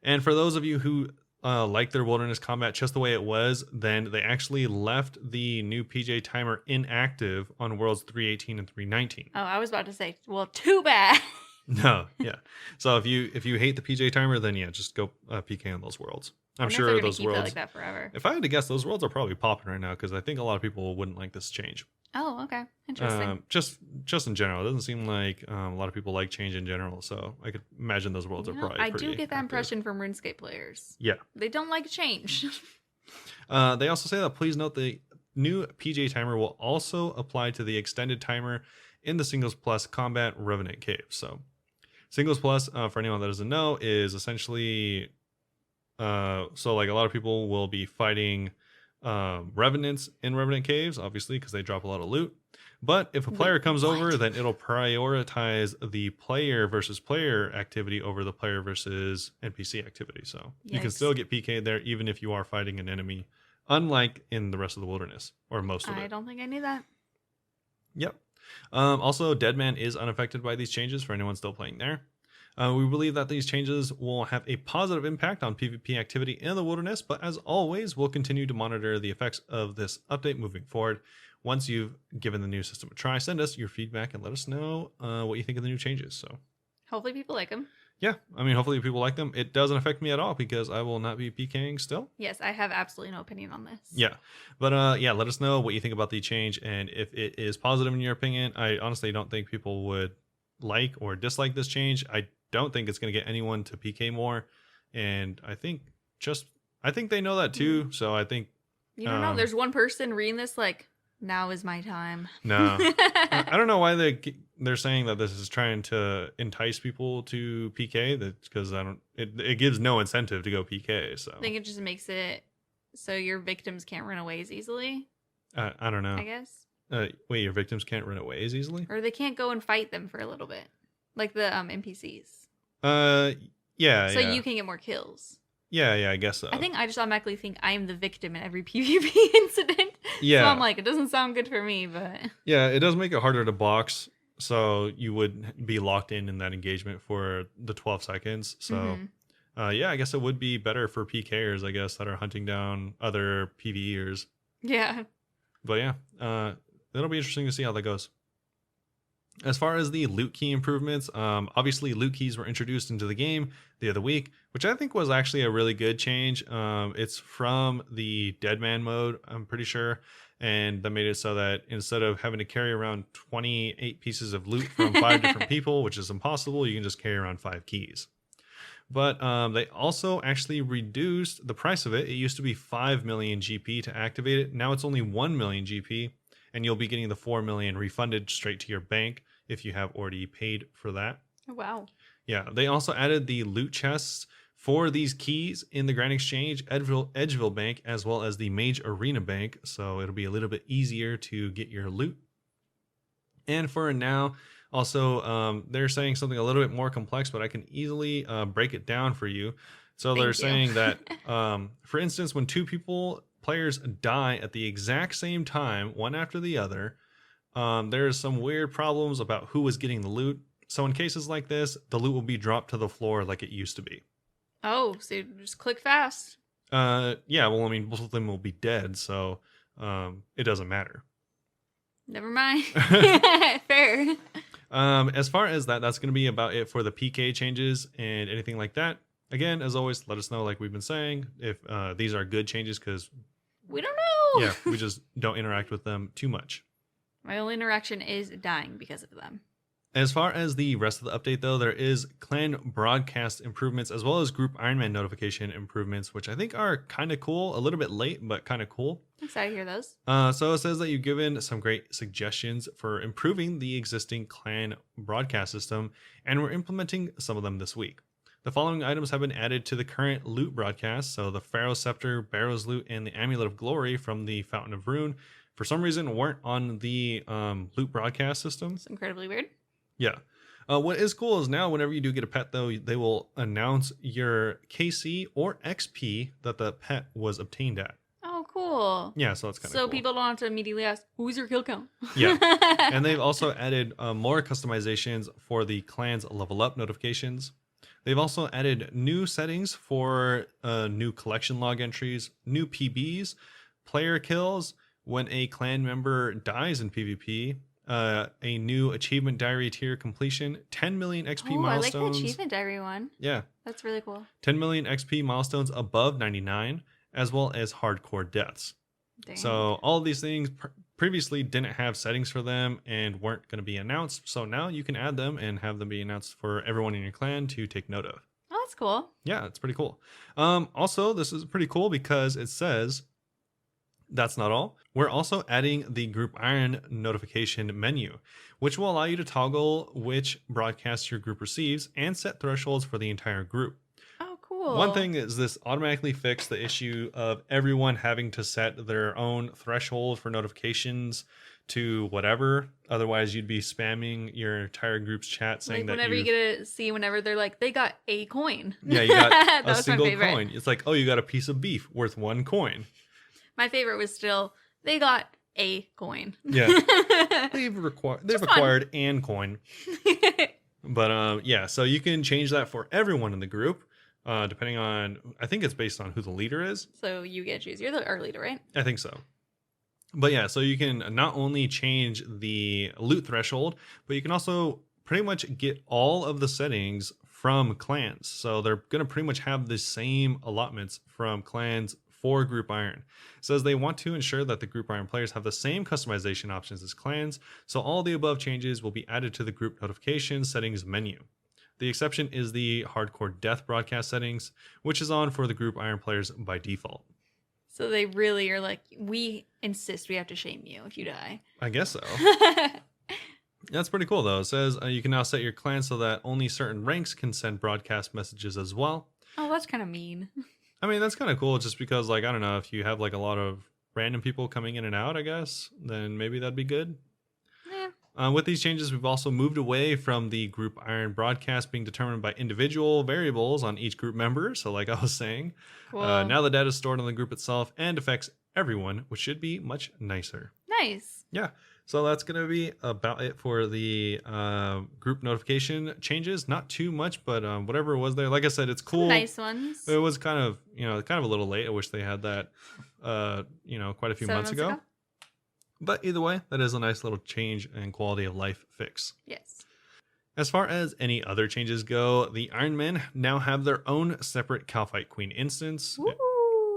And for those of you who like their wilderness combat just the way it was, then they actually left the new PJ timer inactive on worlds 318 and 319. Oh, I was about to say, well, too bad. No, yeah. So if you hate the PJ timer, then yeah, just go PK on those worlds. I'm sure they're those keep worlds it like that forever. If I had to guess, those worlds are probably popping right now because I think a lot of people wouldn't like this change. Oh, okay, interesting. Just in general, it doesn't seem like a lot of people like change in general. So I could imagine those worlds are probably. I pretty do get that active. impression from RuneScape players. Yeah, they don't like change. They also say that please note the new PJ timer will also apply to the extended timer in the Singles Plus Combat Revenant Cave. So Singles Plus, for anyone that doesn't know, is essentially so like a lot of people will be fighting revenants in Revenant Caves, obviously, because they drop a lot of loot. But if a player comes over, then it'll prioritize the player versus player activity over the player versus NPC activity. So you can still get PK'd there, even if you are fighting an enemy, unlike in the rest of the wilderness, or most of it. I don't think I knew that. Yep. Also, Deadman is unaffected by these changes for anyone still playing there. We believe that these changes will have a positive impact on PvP activity in the wilderness, but as always, we'll continue to monitor the effects of this update moving forward. Once you've given the new system a try, send us your feedback and let us know what you think of the new changes. So, hopefully people like them. Yeah, I mean, hopefully people like them. It doesn't affect me at all because I will not be PKing still. Yes, I have absolutely no opinion on this. Yeah, but yeah, let us know what you think about the change and if it is positive in your opinion. I honestly don't think people would like or dislike this change. I don't think it's going to get anyone to PK more, and I think they know that too. So I think you don't know. There's one person reading this like, now is my time. No, I don't know why they're saying that this is trying to entice people to PK. That's because it gives no incentive to go PK. So I think it just makes it so your victims can't run away as easily. I don't know. I guess. Wait, your victims can't run away as easily, or they can't go and fight them for a little bit, like the NPCs. Yeah. So you can get more kills. Yeah, I guess so. I think I just automatically think I am the victim in every PvP incident. Yeah. So I'm like, it doesn't sound good for me, but... Yeah, it does make it harder to box, so you would be locked in that engagement for the 12 seconds. So, yeah, I guess it would be better for PKers, I guess, that are hunting down other PvEers. Yeah. But yeah, it'll be interesting to see how that goes. As far as the loot key improvements, obviously loot keys were introduced into the game the other week, which I think was actually a really good change. It's from the Deadman mode, I'm pretty sure, and that made it so that instead of having to carry around 28 pieces of loot from 5 different people, which is impossible, you can just carry around 5 keys. But they also actually reduced the price of it. It used to be 5 million GP to activate it. Now it's only 1 million GP. And you'll be getting the 4 million refunded straight to your bank if you have already paid for that. Oh, wow. Yeah, they also added the loot chests for these keys in the Grand Exchange, Edgeville Bank, as well as the Mage Arena Bank. So it'll be a little bit easier to get your loot. And for now, also, they're saying something a little bit more complex, but I can easily break it down for you. So they're saying that, for instance, when 2 players die at the exact same time, one after the other, there's some weird problems about who was getting the loot. So in cases like this, the loot will be dropped to the floor like it used to be. Oh, so you just click fast. Yeah, well, I mean, both of them will be dead, so it doesn't matter. Never mind. Fair. As far as that's going to be about it for the PK changes and anything like that. Again, as always, let us know, like we've been saying, if these are good changes, because we don't know. Yeah, we just don't interact with them too much. My only interaction is dying because of them. As far as the rest of the update, though, there is clan broadcast improvements as well as group Ironman notification improvements, which I think are kind of cool. A little bit late, but kind of cool. Excited to hear those. So it says that you've given some great suggestions for improving the existing clan broadcast system, and we're implementing some of them this week. The following items have been added to the current loot broadcast. So the Pharaoh Scepter, Barrow's Loot, and the Amulet of Glory from the Fountain of Rune, for some reason, weren't on the loot broadcast system. It's incredibly weird. Yeah. What is cool is now whenever you do get a pet, though, they will announce your KC or XP that the pet was obtained at. Oh, cool. Yeah, so that's kind of cool. So people don't have to immediately ask, who's your kill count? Yeah. And they've also added more customizations for the clan's level up notifications. They've also added new settings for new collection log entries, new PBs, player kills when a clan member dies in PvP, a new achievement diary tier completion, 10 million XP milestones. I like the achievement diary one. Yeah. That's really cool. 10 million XP milestones above 99, as well as hardcore deaths. Dang. So all of these things previously didn't have settings for them and weren't going to be announced. So now you can add them and have them be announced for everyone in your clan to take note of. Oh, that's cool. Yeah, it's pretty cool. Also, this is pretty cool because it says, that's not all. We're also adding the Group Iron notification menu, which will allow you to toggle which broadcasts your group receives and set thresholds for the entire group. Oh, cool. One thing is this automatically fixed the issue of everyone having to set their own threshold for notifications to whatever. Otherwise, you'd be spamming your entire group's chat saying like that whenever you get to see whenever they're like, they got a coin. Yeah, you got a single coin. It's like, oh, you got a piece of beef worth 1 coin. My favorite was still, they got a coin. Yeah. They've acquired an coin. But yeah, so you can change that for everyone in the group, depending on, I think it's based on who the leader is. So you get to choose. You're our leader, right? I think so. But yeah, so you can not only change the loot threshold, but you can also pretty much get all of the settings from clans. So they're going to pretty much have the same allotments from clans for Group Iron. It says they want to ensure that the Group Iron players have the same customization options as clans, so all the above changes will be added to the group notifications settings menu. The exception is the hardcore death broadcast settings, which is on for the Group Iron players by default. So they really are like, we insist we have to shame you if you die. I guess so. That's pretty cool, though. It says you can now set your clan so that only certain ranks can send broadcast messages as well. Oh, that's kind of mean. I mean, that's kind of cool just because, like, I don't know, if you have, like, a lot of random people coming in and out, I guess, then maybe that'd be good. Yeah. With these changes, we've also moved away from the group iron broadcast being determined by individual variables on each group member. So like I was saying, Cool. now the data is stored on the group itself and affects everyone, which should be much nicer. Nice. Yeah. So that's going to be about it for the group notification changes. Not too much, but whatever was there. Like I said, it's cool. Some nice ones. It was kind of a little late. I wish they had that, quite a few months ago. But either way, that is a nice little change and quality of life fix. Yes. As far as any other changes go, the Iron Men now have their own separate Calphite Queen instance. Woo.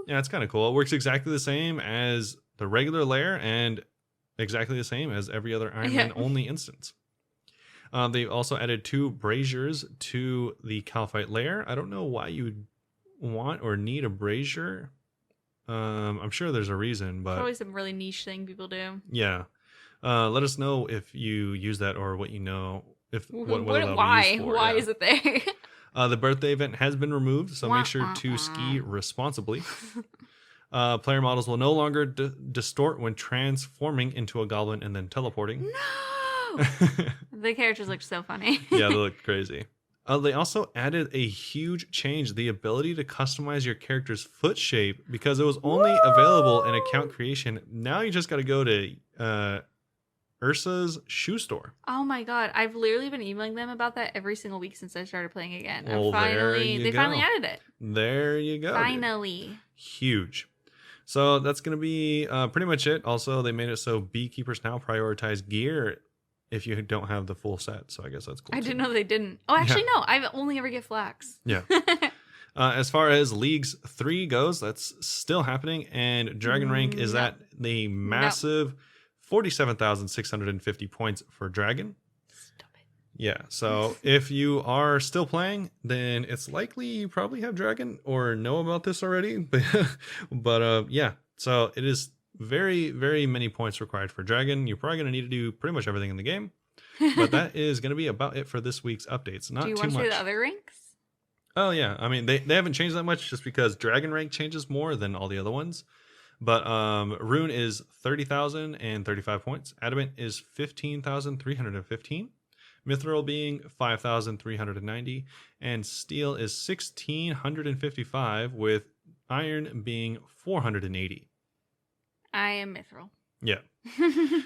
Yeah, it's kind of cool. It works exactly the same as the regular lair and exactly the same as every other Iron Man only instance. They've also added 2 braziers to the Calphite lair. I don't know why you would want or need a brazier. I'm sure there's a reason, but it's always some really niche thing people do. Yeah. Let us know if you use that or what you know. Why is it there? The birthday event has been removed, so make sure to ski responsibly. Player models will no longer distort when transforming into a goblin and then teleporting. No! The characters look so funny. Yeah, they look crazy. They also added a huge change, the ability to customize your character's foot shape, because it was only available in account creation. Now you just got to go to Ursa's shoe store. Oh my god, I've literally been emailing them about that every single week since I started playing again. Well, They finally added it. There you go. Finally. Dude. Huge. So that's going to be pretty much it. Also, they made it so beekeepers now prioritize gear if you don't have the full set. So I guess that's cool. I didn't know they didn't. Oh, actually, no. I only ever get flax. Yeah. As far as Leagues 3 goes, that's still happening. And Dragon Rank is at the massive 47,650 points for Dragon. Stop it. Yeah. So if you are still playing, then it's likely you probably have Dragon or know about this already. But yeah. So it is very, very many points required for Dragon. You're probably going to need to do pretty much everything in the game. But that is going to be about it for this week's updates. Not too much. Do you want to hear the other ranks? Oh, yeah. I mean, they haven't changed that much just because Dragon Rank changes more than all the other ones. But Rune is 30,035 points. Adamant is 15,315. Mithril being 5,390. And Steel is 1,655 with Iron being 480. I am Mithril. Yeah.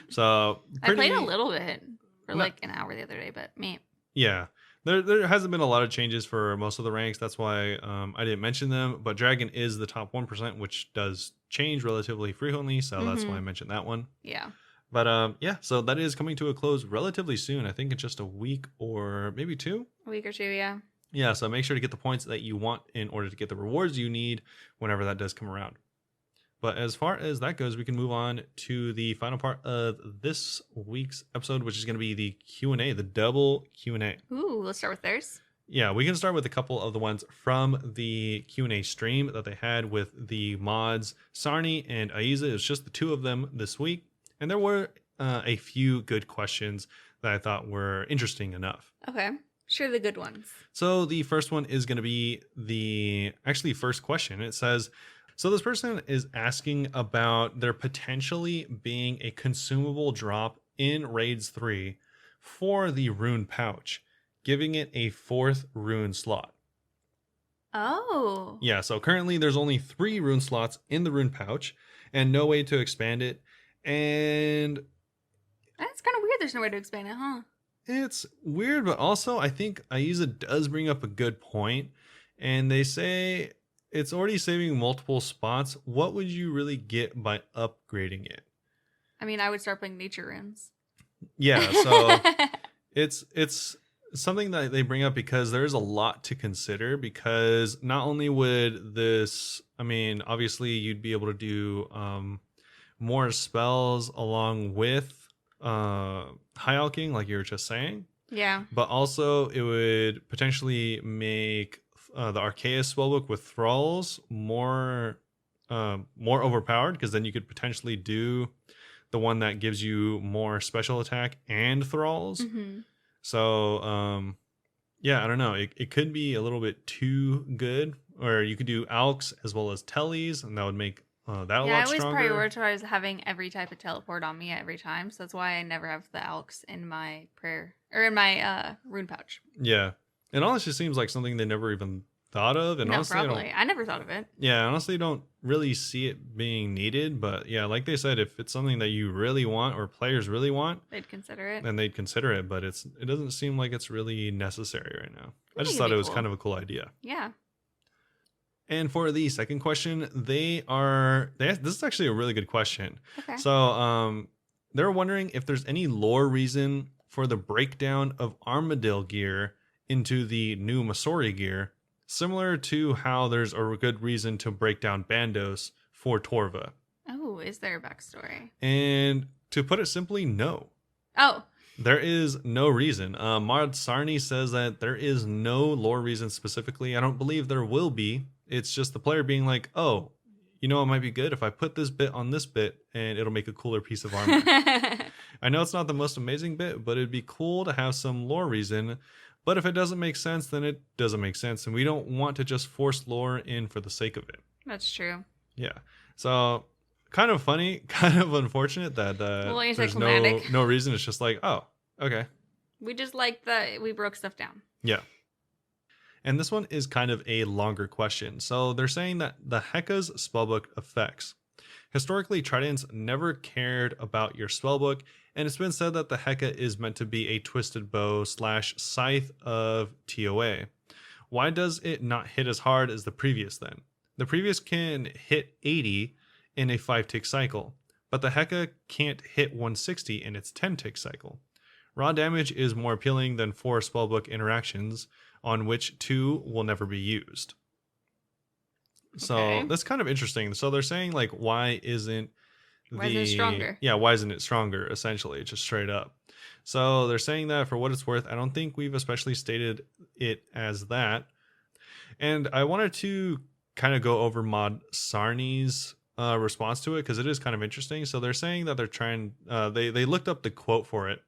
So I played a little bit for like an hour the other day, but me. Yeah. There hasn't been a lot of changes for most of the ranks. That's why I didn't mention them. But Dragon is the top 1%, which does change relatively frequently. So that's why I mentioned that one. Yeah. But yeah, so that is coming to a close relatively soon. I think in just a week or maybe 2. A week or 2, yeah. Yeah, so make sure to get the points that you want in order to get the rewards you need whenever that does come around. But as far as that goes, we can move on to the final part of this week's episode, which is going to be the Q&A, the double Q&A. Ooh, let's start with theirs. Yeah, we can start with a couple of the ones from the Q&A stream that they had with the mods, Sarni and Aiza. It's just the 2 of them this week. And there were a few good questions that I thought were interesting enough. Okay. Sure, the good ones. So the first one is going to be the first question. It says, so this person is asking about there potentially being a consumable drop in Raids 3 for the Rune Pouch, giving it a 4th rune slot. Oh. Yeah, so currently there's only 3 rune slots in the Rune Pouch and no way to expand it. And that's kind of weird. There's no way to expand it, huh? It's weird, but also I think Aiza does bring up a good point. And they say it's already saving multiple spots. What would you really get by upgrading it? I mean, I would start playing nature runes. Yeah, so it's something that they bring up because there's a lot to consider, because not only would this, I mean, obviously you'd be able to do more spells along with high alching, like you were just saying. Yeah. But also it would potentially make the Arceus spellbook with thralls more overpowered, because then you could potentially do the one that gives you more special attack and thralls. Mm-hmm. So yeah, I don't know. It could be a little bit too good, or you could do alks as well as tellies, and that would make that a Yeah, I lot always stronger. prioritize having every type of teleport on me every time, so that's why I never have the Alks in my prayer or in my Rune Pouch. Yeah. It honestly seems like something they never even thought of. And No, honestly, probably. I never thought of it. yeah, honestly, don't really see it being needed. But yeah, like they said, if it's something that you really want or players really want, They'd consider it. then they'd consider it. But it doesn't seem like it's really necessary right now. I just think it'd thought be it was cool. kind of a cool idea. Yeah. And for the second question, this is actually a really good question. Okay. So they're wondering if there's any lore reason for the breakdown of Armadillo gear into the new Masori gear, similar to how there's a good reason to break down Bandos for Torva. Oh, is there a backstory? And to put it simply, no. Oh. There is no reason. Mod Sarni says that there is no lore reason specifically. I don't believe there will be. It's just the player being like, oh, you know, it might be good if I put this bit on this bit and it'll make a cooler piece of armor. I know it's not the most amazing bit, but it'd be cool to have some lore reason. But if it doesn't make sense, then it doesn't make sense. And we don't want to just force lore in for the sake of it. That's true. Yeah. So kind of funny, kind of unfortunate that there's no reason. It's just like, oh, okay. We just like that we broke stuff down. Yeah. And this one is kind of a longer question. So they're saying that the Heka's spellbook effects. Historically, Tridents never cared about your spellbook, and it's been said that the Heka is meant to be a twisted bow / scythe of TOA. Why does it not hit as hard as the previous then? The previous can hit 80 in a 5-tick cycle, but the Heka can't hit 160 in its 10-tick cycle. Raw damage is more appealing than 4 spellbook interactions, on which 2 will never be used. So that's kind of interesting. So they're saying, like, why isn't it stronger? Yeah, why isn't it stronger, essentially, just straight up. So they're saying that for what it's worth. I don't think we've especially stated it as that. And I wanted to kind of go over Mod Sarni's response to it, because it is kind of interesting. So they're saying that they're trying, they looked up the quote for it.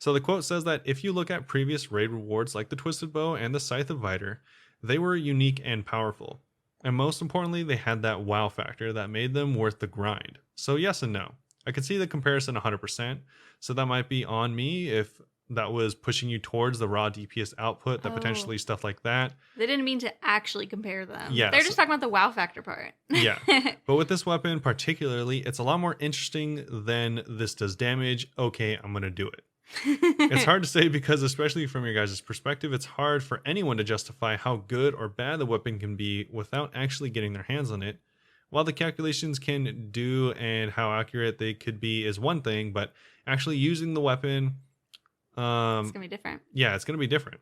So the quote says that if you look at previous raid rewards like the Twisted Bow and the Scythe of Viter, they were unique and powerful. And most importantly, they had that wow factor that made them worth the grind. So yes and no. I could see the comparison 100%. So that might be on me if that was pushing you towards the raw DPS output, that potentially stuff like that. They didn't mean to actually compare them. Yeah, they're just talking about the wow factor part. Yeah. But with this weapon particularly, it's a lot more interesting than this does damage. Okay, I'm going to do it. It's hard to say because, especially from your guys' perspective, it's hard for anyone to justify how good or bad the weapon can be without actually getting their hands on it. While the calculations can do and how accurate they could be is one thing, but actually using the weapon, it's gonna be different. Yeah, it's gonna be different.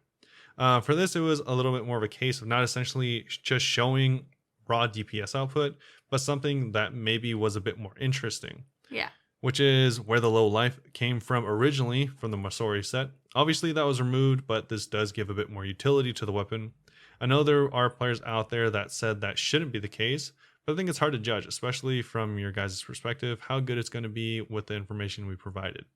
For this, it was a little bit more of a case of not essentially just showing raw DPS output, but something that maybe was a bit more interesting. Yeah. Which is where the low life came from originally from the Masori set. Obviously that was removed, but this does give a bit more utility to the weapon. I know there are players out there that said that shouldn't be the case, but I think it's hard to judge, especially from your guys' perspective, how good it's going to be with the information we provided.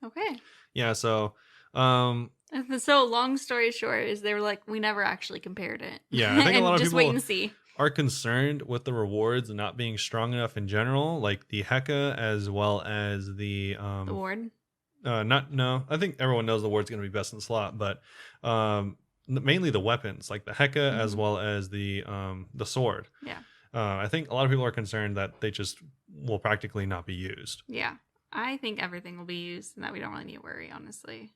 Okay. Yeah, so long story short is they were like, we never actually compared it. Yeah, I think a lot of just people wait and see. Are concerned with the rewards not being strong enough in general, like the Heka as well as the ward. I think everyone knows the ward's going to be best in slot, but mainly the weapons, like the Heka as well as the sword. Yeah. I think a lot of people are concerned that they just will practically not be used. Yeah, I think everything will be used, and that we don't really need to worry, honestly.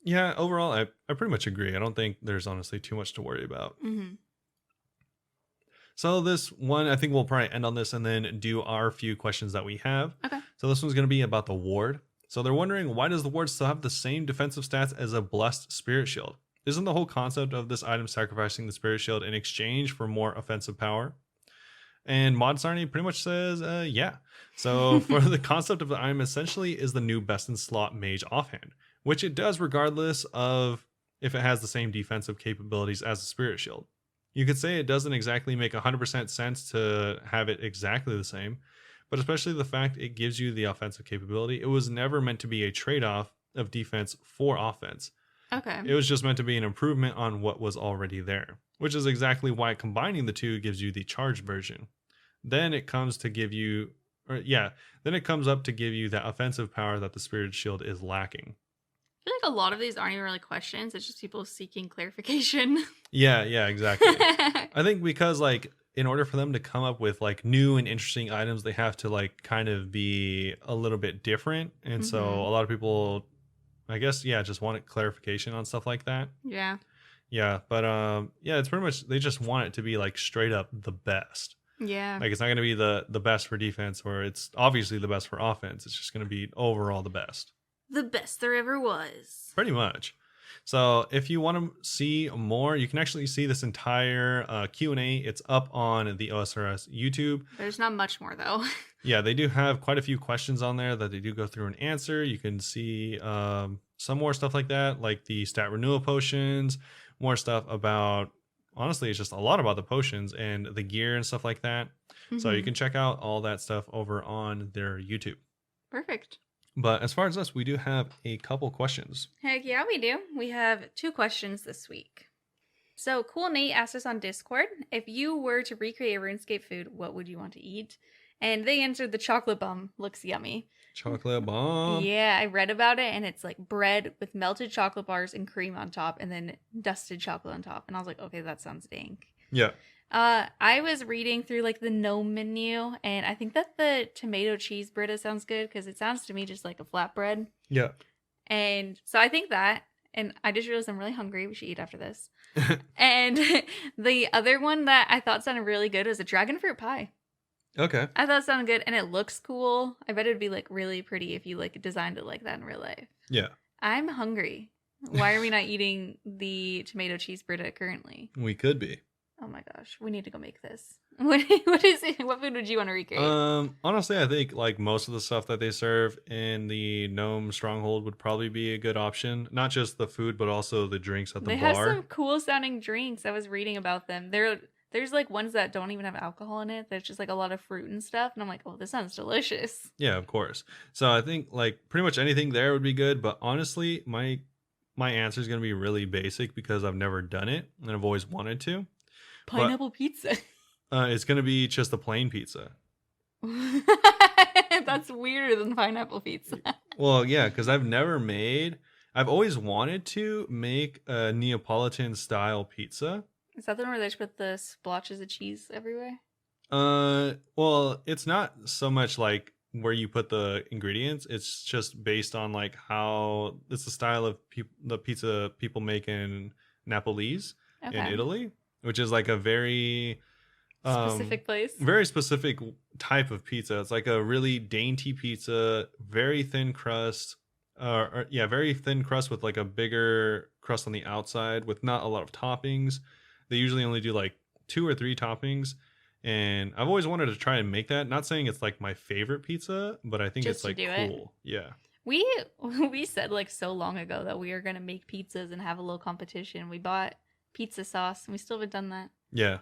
Yeah, overall, I pretty much agree. I don't think there's honestly too much to worry about. Mm-hmm. So this one, I think we'll probably end on this and then do our few questions that we have. Okay. So this one's going to be about the ward. So they're wondering, why does the ward still have the same defensive stats as a blessed spirit shield? Isn't the whole concept of this item sacrificing the spirit shield in exchange for more offensive power? And Mod Sarni pretty much says, yeah. So for the concept of the item essentially is the new best in slot mage offhand, which it does regardless of if it has the same defensive capabilities as the spirit shield. You could say it doesn't exactly make 100% sense to have it exactly the same, but especially the fact it gives you the offensive capability. It was never meant to be a trade-off of defense for offense. Okay. It was just meant to be an improvement on what was already there, which is exactly why combining the two gives you the charged version. then it comes to give you, then it comes up to give you that offensive power that the Spirit Shield is lacking. I feel like a lot of these aren't even really questions. It's just people seeking clarification. Yeah, exactly. I think because like in order for them to come up with like new and interesting items, they have to like kind of be a little bit different. And so a lot of people, I guess, just want clarification on stuff like that. Yeah. Yeah, but it's pretty much they just want it to be like straight up the best. Yeah. Like it's not going to be the best for defense, or it's obviously the best for offense. It's just going to be overall the best. The best there ever was. Pretty much. So if you want to see more, you can actually see this entire Q&A. It's up on the OSRS YouTube. There's not much more though. Yeah, they do have quite a few questions on there that they do go through and answer. You can see some more stuff like that, like the stat renewal potions, more stuff about, honestly, it's just a lot about the potions and the gear and stuff like that. So you can check out all that stuff over on their YouTube. Perfect. But as far as us, we do have a couple questions. Heck yeah, we do. We have 2 questions this week. So Cool Nate asked us on Discord, if you were to recreate a RuneScape food, what would you want to eat? And they answered the chocolate bomb. Looks yummy. Chocolate bomb? Yeah, I read about it, and it's like bread with melted chocolate bars and cream on top, and then dusted chocolate on top. And I was like, okay, that sounds dank. Yeah. I was reading through like the gnome menu, and I think that the tomato cheese Brita sounds good because it sounds to me just like a flatbread. Yeah. And so I think that, and I just realized I'm really hungry. We should eat after this. And the other one that I thought sounded really good was a dragon fruit pie. Okay. I thought it sounded good, and it looks cool. I bet it'd be like really pretty if you like designed it like that in real life. Yeah. I'm hungry. Why are we not eating the tomato cheese Brita currently? We could be. Oh my gosh, we need to go make this. What is it? What food would you want to recreate? Honestly, I think like most of the stuff that they serve in the Gnome Stronghold would probably be a good option. Not just the food, but also the drinks at the bar. They have some cool sounding drinks. I was reading about them. There's like ones that don't even have alcohol in it. There's just like a lot of fruit and stuff. And I'm like, oh, this sounds delicious. Yeah, of course. So I think like pretty much anything there would be good. But honestly, my answer is going to be really basic because I've never done it and I've always wanted to. Pineapple pizza. It's going to be just a plain pizza. That's weirder than pineapple pizza. Well, yeah, because I've always wanted to make a Neapolitan style pizza. Is that the one where they just put the splotches of cheese everywhere? Well, it's not so much like where you put the ingredients. It's just based on like how it's the style of the pizza people make in Naples in Italy, which is like a very specific place. Very specific type of pizza. It's like a really dainty pizza, very thin crust. Very thin crust with like a bigger crust on the outside with not a lot of toppings. They usually only do like 2 or 3 toppings. And I've always wanted to try and make that. Not saying it's like my favorite pizza, but I think it's like cool. Yeah. We said like so long ago that we are going to make pizzas and have a little competition. We bought pizza sauce and we still haven't done that. Yeah.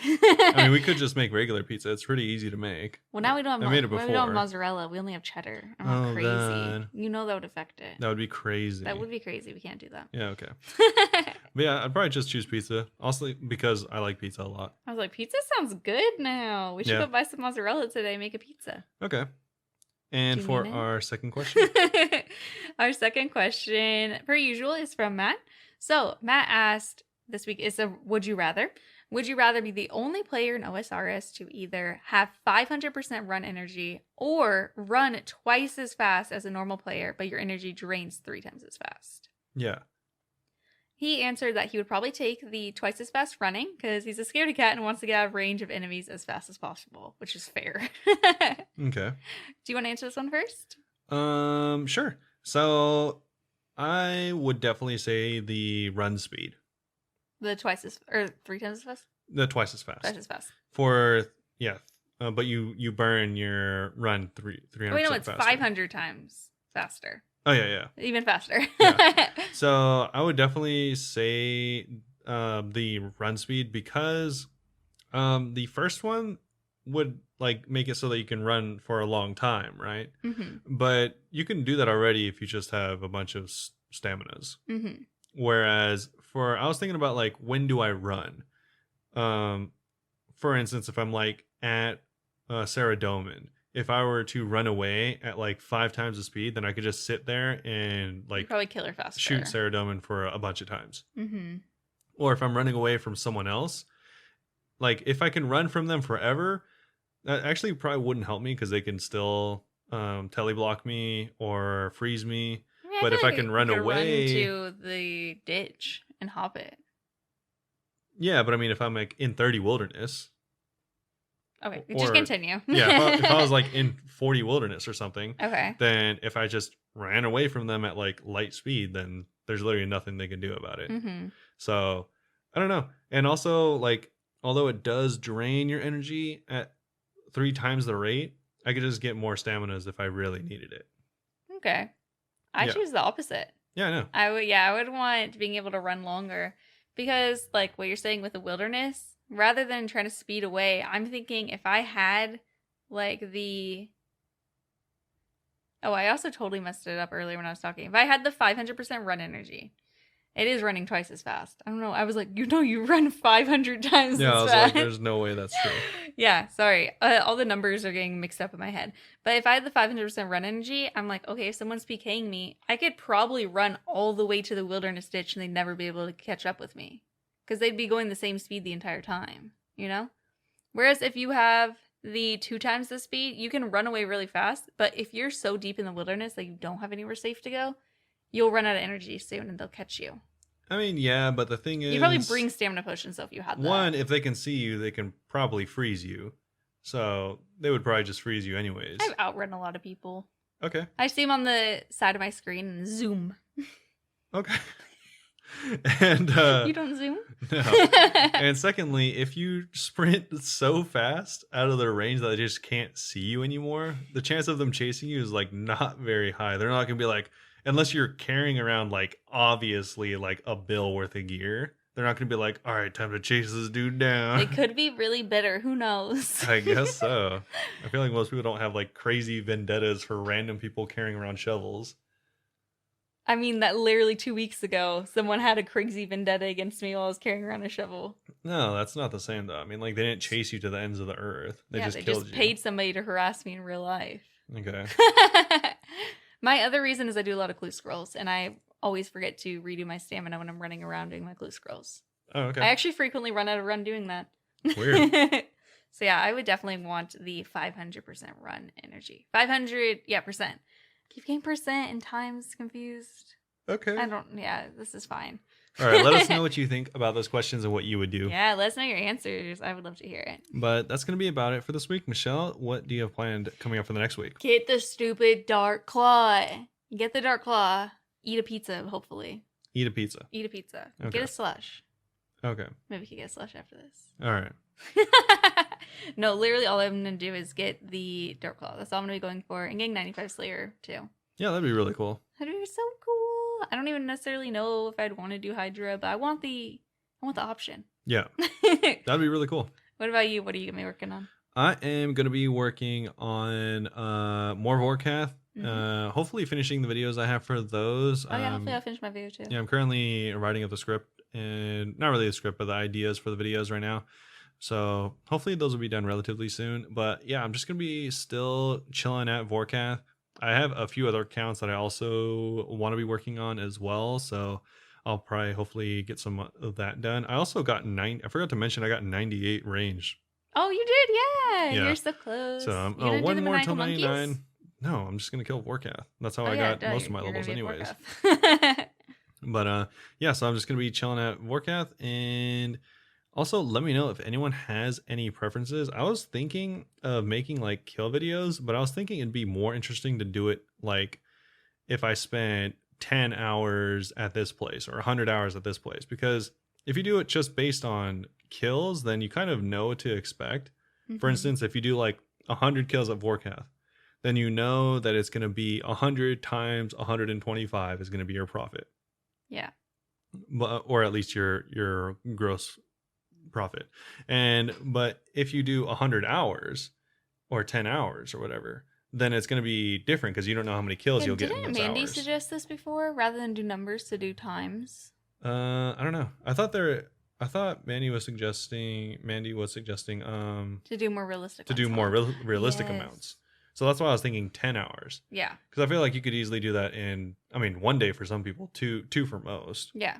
I mean, we could just make regular pizza. It's pretty easy to make. Well, now we don't have, I made it before. We don't have mozzarella. We only have cheddar. I'm not crazy. God. You know that would affect it. That would be crazy. That would be crazy. We can't do that. Yeah, okay. But yeah, I'd probably just choose pizza. Also, because I like pizza a lot. I was like, pizza sounds good now. We should go buy some mozzarella today and make a pizza. Okay. And for our second question? Our second question, per usual, is from Matt. So Matt asked this week, is a would you rather? Would you rather be the only player in OSRS to either have 500% run energy or run twice as fast as a normal player, but your energy drains 3 times as fast? Yeah. He answered that he would probably take the twice as fast running because he's a scaredy cat and wants to get out of range of enemies as fast as possible, which is fair. Okay. Do you want to answer this one first? Sure. So I would definitely say the run speed. The twice as, or 3 times as fast? The twice as fast. Twice as fast. But you burn your run 300%. Wait, no, it's faster. 500 times faster. Oh, yeah. Even faster. Yeah. So I would definitely say the run speed because the first one would like make it so that you can run for a long time, right? Mm-hmm. But you can do that already if you just have a bunch of staminas. Mm-hmm. Whereas I was thinking about like when do I run? for instance, if I'm like at Saradomin, if I were to run away at like 5 times the speed, then I could just sit there and You like probably kill her faster. shoot Saradomin for a bunch of times. Mm-hmm. Or if I'm running away from someone else, like if I can run from them forever, that actually probably wouldn't help me because they can still teleblock me or freeze me. I mean, But if I feel can like run you could away, run to the ditch and hop it. yeah. But I mean, if I'm like in 30 wilderness, Okay, or- just continue. yeah, if I was like in 40 wilderness or something, Okay. then if I just ran away from them at like light speed, then there's literally nothing they can do about it. Mm-hmm. So I don't know. And also, like, although it does drain your energy at 3 times the rate, I could just get more staminas if I really needed it. Okay. I Yeah. choose the opposite. Yeah, I know. I would want being able to run longer because, like what you're saying with the wilderness, rather than trying to speed away, I'm thinking if I had like the. Oh, I also totally messed it up earlier when I was talking. If I had the 500% run energy, it is running twice as fast. I don't know. I was like, you run 500 times Yeah, I as was fast. like, there's no way that's true. Yeah, sorry. All the numbers are getting mixed up in my head. But if I had the 500% run energy, I'm like, okay, if someone's PKing me, I could probably run all the way to the wilderness ditch and they'd never be able to catch up with me. Because they'd be going the same speed the entire time, you know? Whereas if you have the 2 times the speed, you can run away really fast. But if you're so deep in the wilderness that you don't have anywhere safe to go, you'll run out of energy soon and they'll catch you. I mean, yeah, but the thing is, You'd probably bring stamina potions though if you had that. one, if they can see you, they can probably freeze you. So they would probably just freeze you anyways. I've outrun a lot of people. Okay. I see them on the side of my screen and zoom. Okay. And You don't zoom? no. And secondly, if you sprint so fast out of their range that they just can't see you anymore, the chance of them chasing you is like not very high. They're not gonna be like, unless you're carrying around like obviously like a bill worth of gear, they're not gonna be like, all right, time to chase this dude down. They could be really bitter. Who knows? I guess so. I feel like most people don't have like crazy vendettas for random people carrying around shovels. I mean, that literally 2 weeks ago, someone had a crazy vendetta against me while I was carrying around a shovel. No, that's not the same though. I mean, like they didn't chase you to the ends of the earth. They just killed you. Paid somebody to harass me in real life. Okay. My other reason is I do a lot of clue scrolls, and I always forget to redo my stamina when I'm running around doing my clue scrolls. Oh, okay. I actually frequently run out of run doing that. Weird. So yeah, I would definitely want the 500% run energy. 500, yeah, percent. Keep getting percent and times confused. Okay. This is fine. All right, let us know what you think about those questions and what you would do. Yeah, let us know your answers. I would love to hear it. But that's going to be about it for this week. Michelle, what do you have planned coming up for the next week? Get the stupid dark claw. Get the dark claw. Eat a pizza, hopefully. Eat a pizza. Eat a pizza. Okay. Get a slush. Okay. Maybe we could get a slush after this. All right. No, literally all I'm going to do is get the dark claw. That's all I'm going to be going for. And getting 95 Slayer, too. Yeah, that'd be really cool. That'd be so cool. I don't even necessarily know if I'd want to do Hydra, but I want the option. Yeah, What that'd be really cool. about you? What are you going to be working on? I am going to be working on more Voracath. Mhm. Hopefully finishing the videos I have for those. Oh, yeah, hopefully I'll finish my video, too. Yeah, I'm currently writing up the script, and not really the script, but the ideas for the videos right now. So hopefully those will be done relatively soon. But yeah, I'm just going to be still chilling at Voracath. I have a few other accounts that I also want to be working on as well. So I'll probably hopefully get some of that done. I also got I forgot to mention I got 98 range. Oh, you did? Yeah. Yeah. You're so close. So You gonna do one the more until maniacal monkeys? 99. No, I'm just going to kill Voracath. That's how Oh, I yeah, got duh, most of my you're levels gonna be anyways. Voracath. But yeah, so I'm just going to be chilling at Voracath. And also let me know if anyone has any preferences. I was thinking of making like kill videos, but I was thinking it'd be more interesting to do it like if I spent 10 hours at this place or 100 hours at this place. Because if you do it just based on kills, then you kind of know what to expect. For Mhm. instance, if you do like 100 kills at Voracath, then you know that it's going to be 100 times 125 is going to be your profit. Yeah. Or at least your gross profit. But if you do 100 hours or 10 hours or whatever, then it's going to be different because you don't know how many kills you'll get in Didn't those Mandy hours. suggest this before? Rather than do numbers, to do times? I don't know. I thought there I thought Mandy was suggesting To do more realistic to ones, do more realistic Yes. amounts. So that's why I was thinking 10 hours. Yeah. Because I feel like you could easily do that in, I mean, 1 day for some people, two for most. Yeah.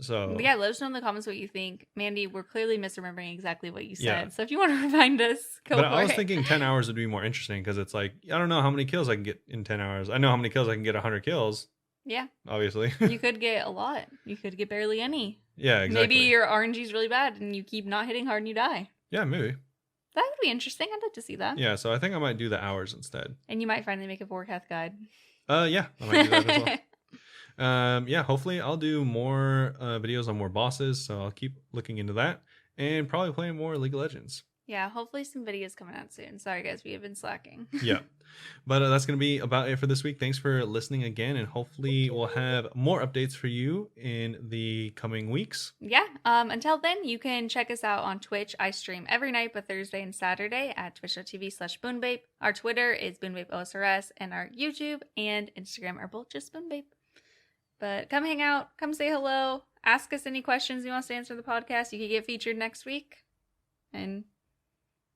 So Yeah, let us know in the comments what you think. Mandy, we're clearly misremembering exactly what you said. Yeah. So if you want to remind us, go but for it. I was thinking 10 hours would be more interesting because it's like, I don't know how many kills I can get in 10 hours. I know how many kills I can get 100 kills. Yeah. Obviously. You could get a lot. You could get barely any. Yeah, exactly. Maybe your RNG is really bad and you keep not hitting hard and you die. Yeah, maybe. That would be interesting. I'd like to see that. Yeah, so I think I might do the hours instead. And you might finally make a Voracath guide. Yeah, I might do that as well. Yeah, hopefully I'll do more videos on more bosses, so I'll keep looking into that and probably playing more League of Legends. Yeah, hopefully some videos coming out soon. Sorry guys, we have been slacking. Yeah, but that's gonna be about it for this week. Thanks for listening again, and hopefully we'll have more updates for you in the coming weeks. Yeah, until then, you can check us out on Twitch. I stream every night but Thursday and Saturday at twitch.tv/Bunebape. Our Twitter is Bunebapeosrs, and our YouTube and Instagram are both just Bunebape. But come hang out, come say hello, ask us any questions you want us to answer in the podcast. You could get featured next week. And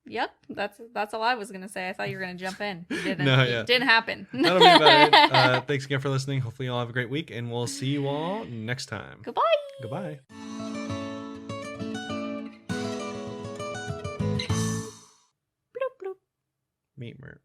yep, that's all I was gonna say. I thought you were gonna jump in. You didn't. No, yeah. It didn't happen. That'll be about it. Thanks again for listening. Hopefully you all have a great week, and we'll see you all next time. Goodbye. Goodbye. Bloop, bloop. Meet Mert.